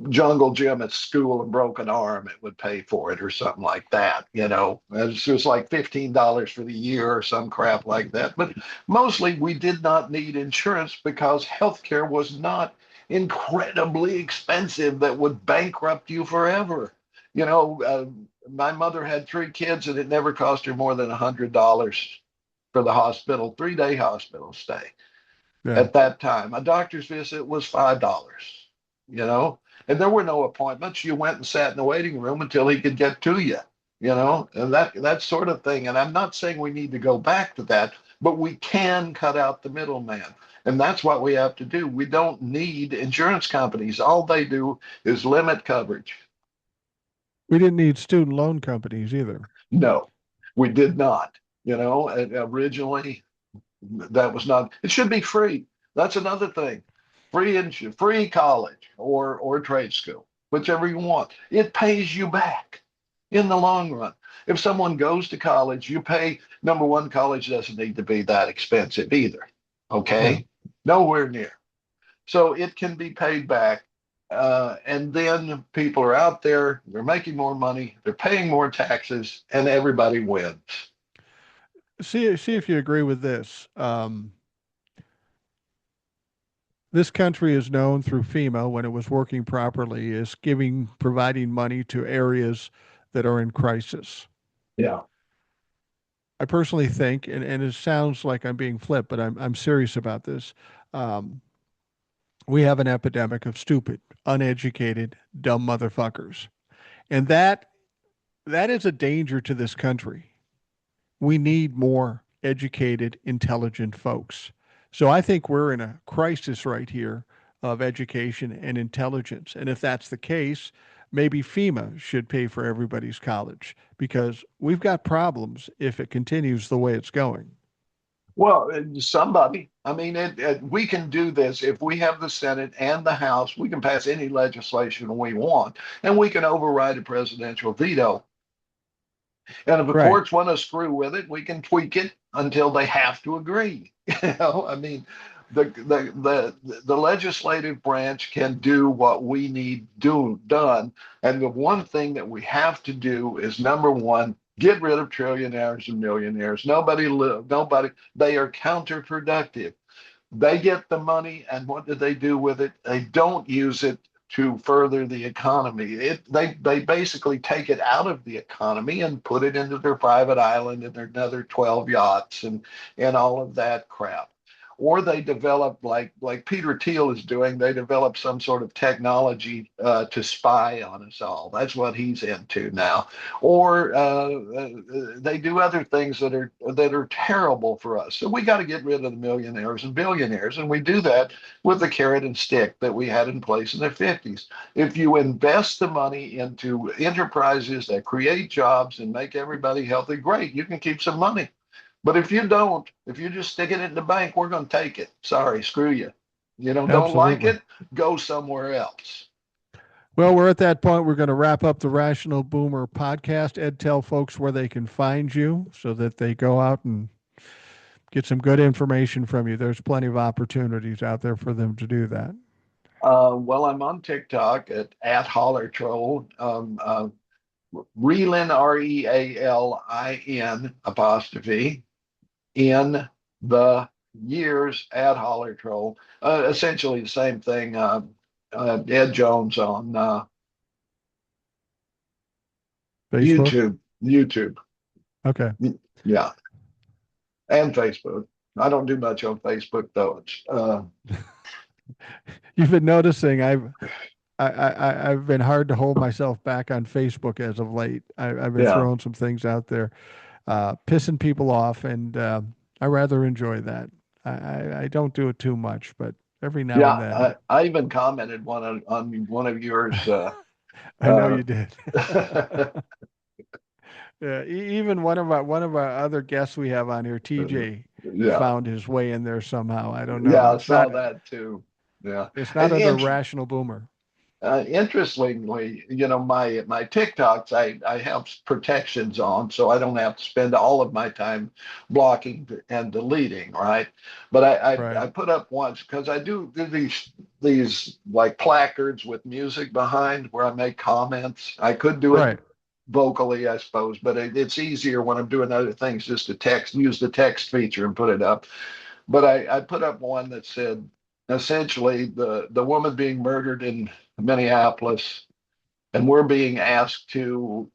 jungle gym at school and broke an arm, it would pay for it or something like that. It's just like $15 for the year or some crap like that. But mostly we did not need insurance because healthcare was not incredibly expensive that would bankrupt you forever. My mother had 3 kids and it never cost her more than $100 for the hospital, 3-day hospital stay Yeah. at that time. A doctor's visit was $5, you know, and there were no appointments. You went and sat in the waiting room until he could get to you, and that sort of thing. And I'm not saying we need to go back to that, but we can cut out the middleman. And that's what we have to do. We don't need insurance companies. All they do is limit coverage. We didn't need student loan companies either. No, we did not. Originally that was not. It should be free. That's another thing. Free college or trade school, whichever you want. It pays you back in the long run. If someone goes to college, you pay. Number one, college doesn't need to be that expensive either. Yeah. Okay, nowhere near. So it can be paid back. And then people are out there, they're making more money, they're paying more taxes, and everybody wins. See if you agree with this. This country is known through FEMA when it was working properly as providing money to areas that are in crisis. Yeah. I personally think, and it sounds like I'm being flip, but I'm serious about this. Um, we have an epidemic of stupid, uneducated, dumb motherfuckers, and that is a danger to this country. We need more educated, intelligent folks. So I think we're in a crisis right here of education and intelligence. And if that's the case, maybe FEMA should pay for everybody's college because we've got problems if it continues the way it's going. Well, somebody, I mean, we can do this if we have the Senate and the House. We can pass any legislation we want, and we can override a presidential veto. And if the Right. courts want to screw with it, we can tweak it until they have to agree. I mean, the legislative branch can do what we need done, and the one thing that we have to do is number one, get rid of trillionaires and millionaires. Nobody live, nobody. They are counterproductive. They get the money, and what do they do with it? They don't use it to further the economy. They basically take it out of the economy and put it into their private island and their another 12 yachts and all of that crap. Or they develop like Peter Thiel is doing. They develop some sort of technology to spy on us all. That's what he's into now. Or they do other things that are terrible for us. So we got to get rid of the millionaires and billionaires, and we do that with the carrot and stick that we had in place in the 50s. If you invest the money into enterprises that create jobs and make everybody healthy, great, you can keep some money. But if you don't, if you just stick it in the bank, we're going to take it. Sorry, screw you. Don't like Absolutely. it, go somewhere else. Well, we're at that point. We're going to wrap up the Rational Boomer podcast. Ed, tell folks where they can find you so that they go out and get some good information from you. There's plenty of opportunities out there for them to do that. Well, I'm on TikTok at Holler Troll. Reelin, Realin apostrophe in the years at Holler Troll. Essentially the same thing. Ed Jones on Facebook. YouTube. Okay. Yeah, and Facebook. I don't do much on Facebook though. You've been noticing I've been hard to hold myself back on Facebook as of late. I've been Yeah, throwing some things out there, pissing people off, and I rather enjoy that. I don't do it too much, but every now and yeah. then. I even commented on one of yours. I know Uh, you did. Yeah, even one of our other guests we have on here, TJ, yeah, found his way in there somehow. I don't know. yeah. I saw that too. Yeah, It's not and, under and Rational Boomer. interestingly, my TikToks, I have protections on, so I don't have to spend all of my time blocking and deleting, right? But I Right. put up once because I do these like placards with music behind where I make comments. I could do it Right. vocally, I suppose, but it's easier when I'm doing other things just to use the text feature and put it up. But I put up one that said essentially the woman being murdered in Minneapolis, and we're being asked to,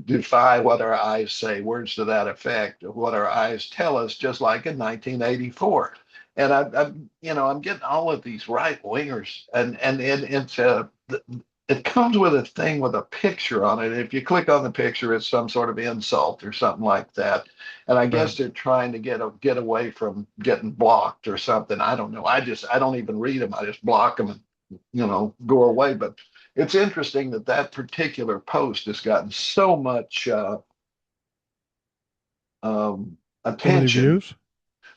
defy what our eyes say, words to that effect, of what our eyes tell us, just like in 1984. And I'm getting all of these right wingers, and it comes with a thing with a picture on it. If you click on the picture, it's some sort of insult or something like that. And I Right. guess they're trying to get away from getting blocked or something. I don't know. I don't even read them. I just block them and go away. But it's interesting that particular post has gotten so much So many attention. views.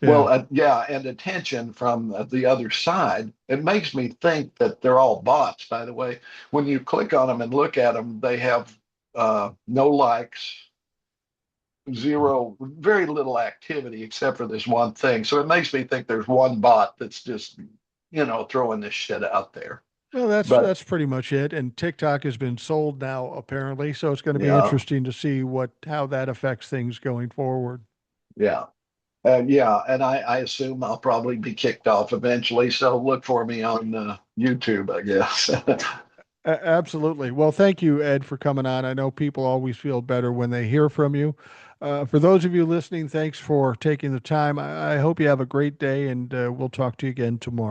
Well, Yeah. yeah, and attention from the other side. It makes me think that they're all bots, by the way. When you click on them and look at them, they have no likes, zero, very little activity except for this one thing. So it makes me think there's one bot that's just, throwing this shit out there. Well, that's But that's pretty much it. And TikTok has been sold now, apparently. So it's going to be yeah, interesting to see how that affects things going forward. yeah. Yeah, and I assume I'll probably be kicked off eventually. So look for me on YouTube, I guess. Absolutely. Well, thank you, Ed, for coming on. I know people always feel better when they hear from you. For those of you listening, thanks for taking the time. I hope you have a great day, and we'll talk to you again tomorrow.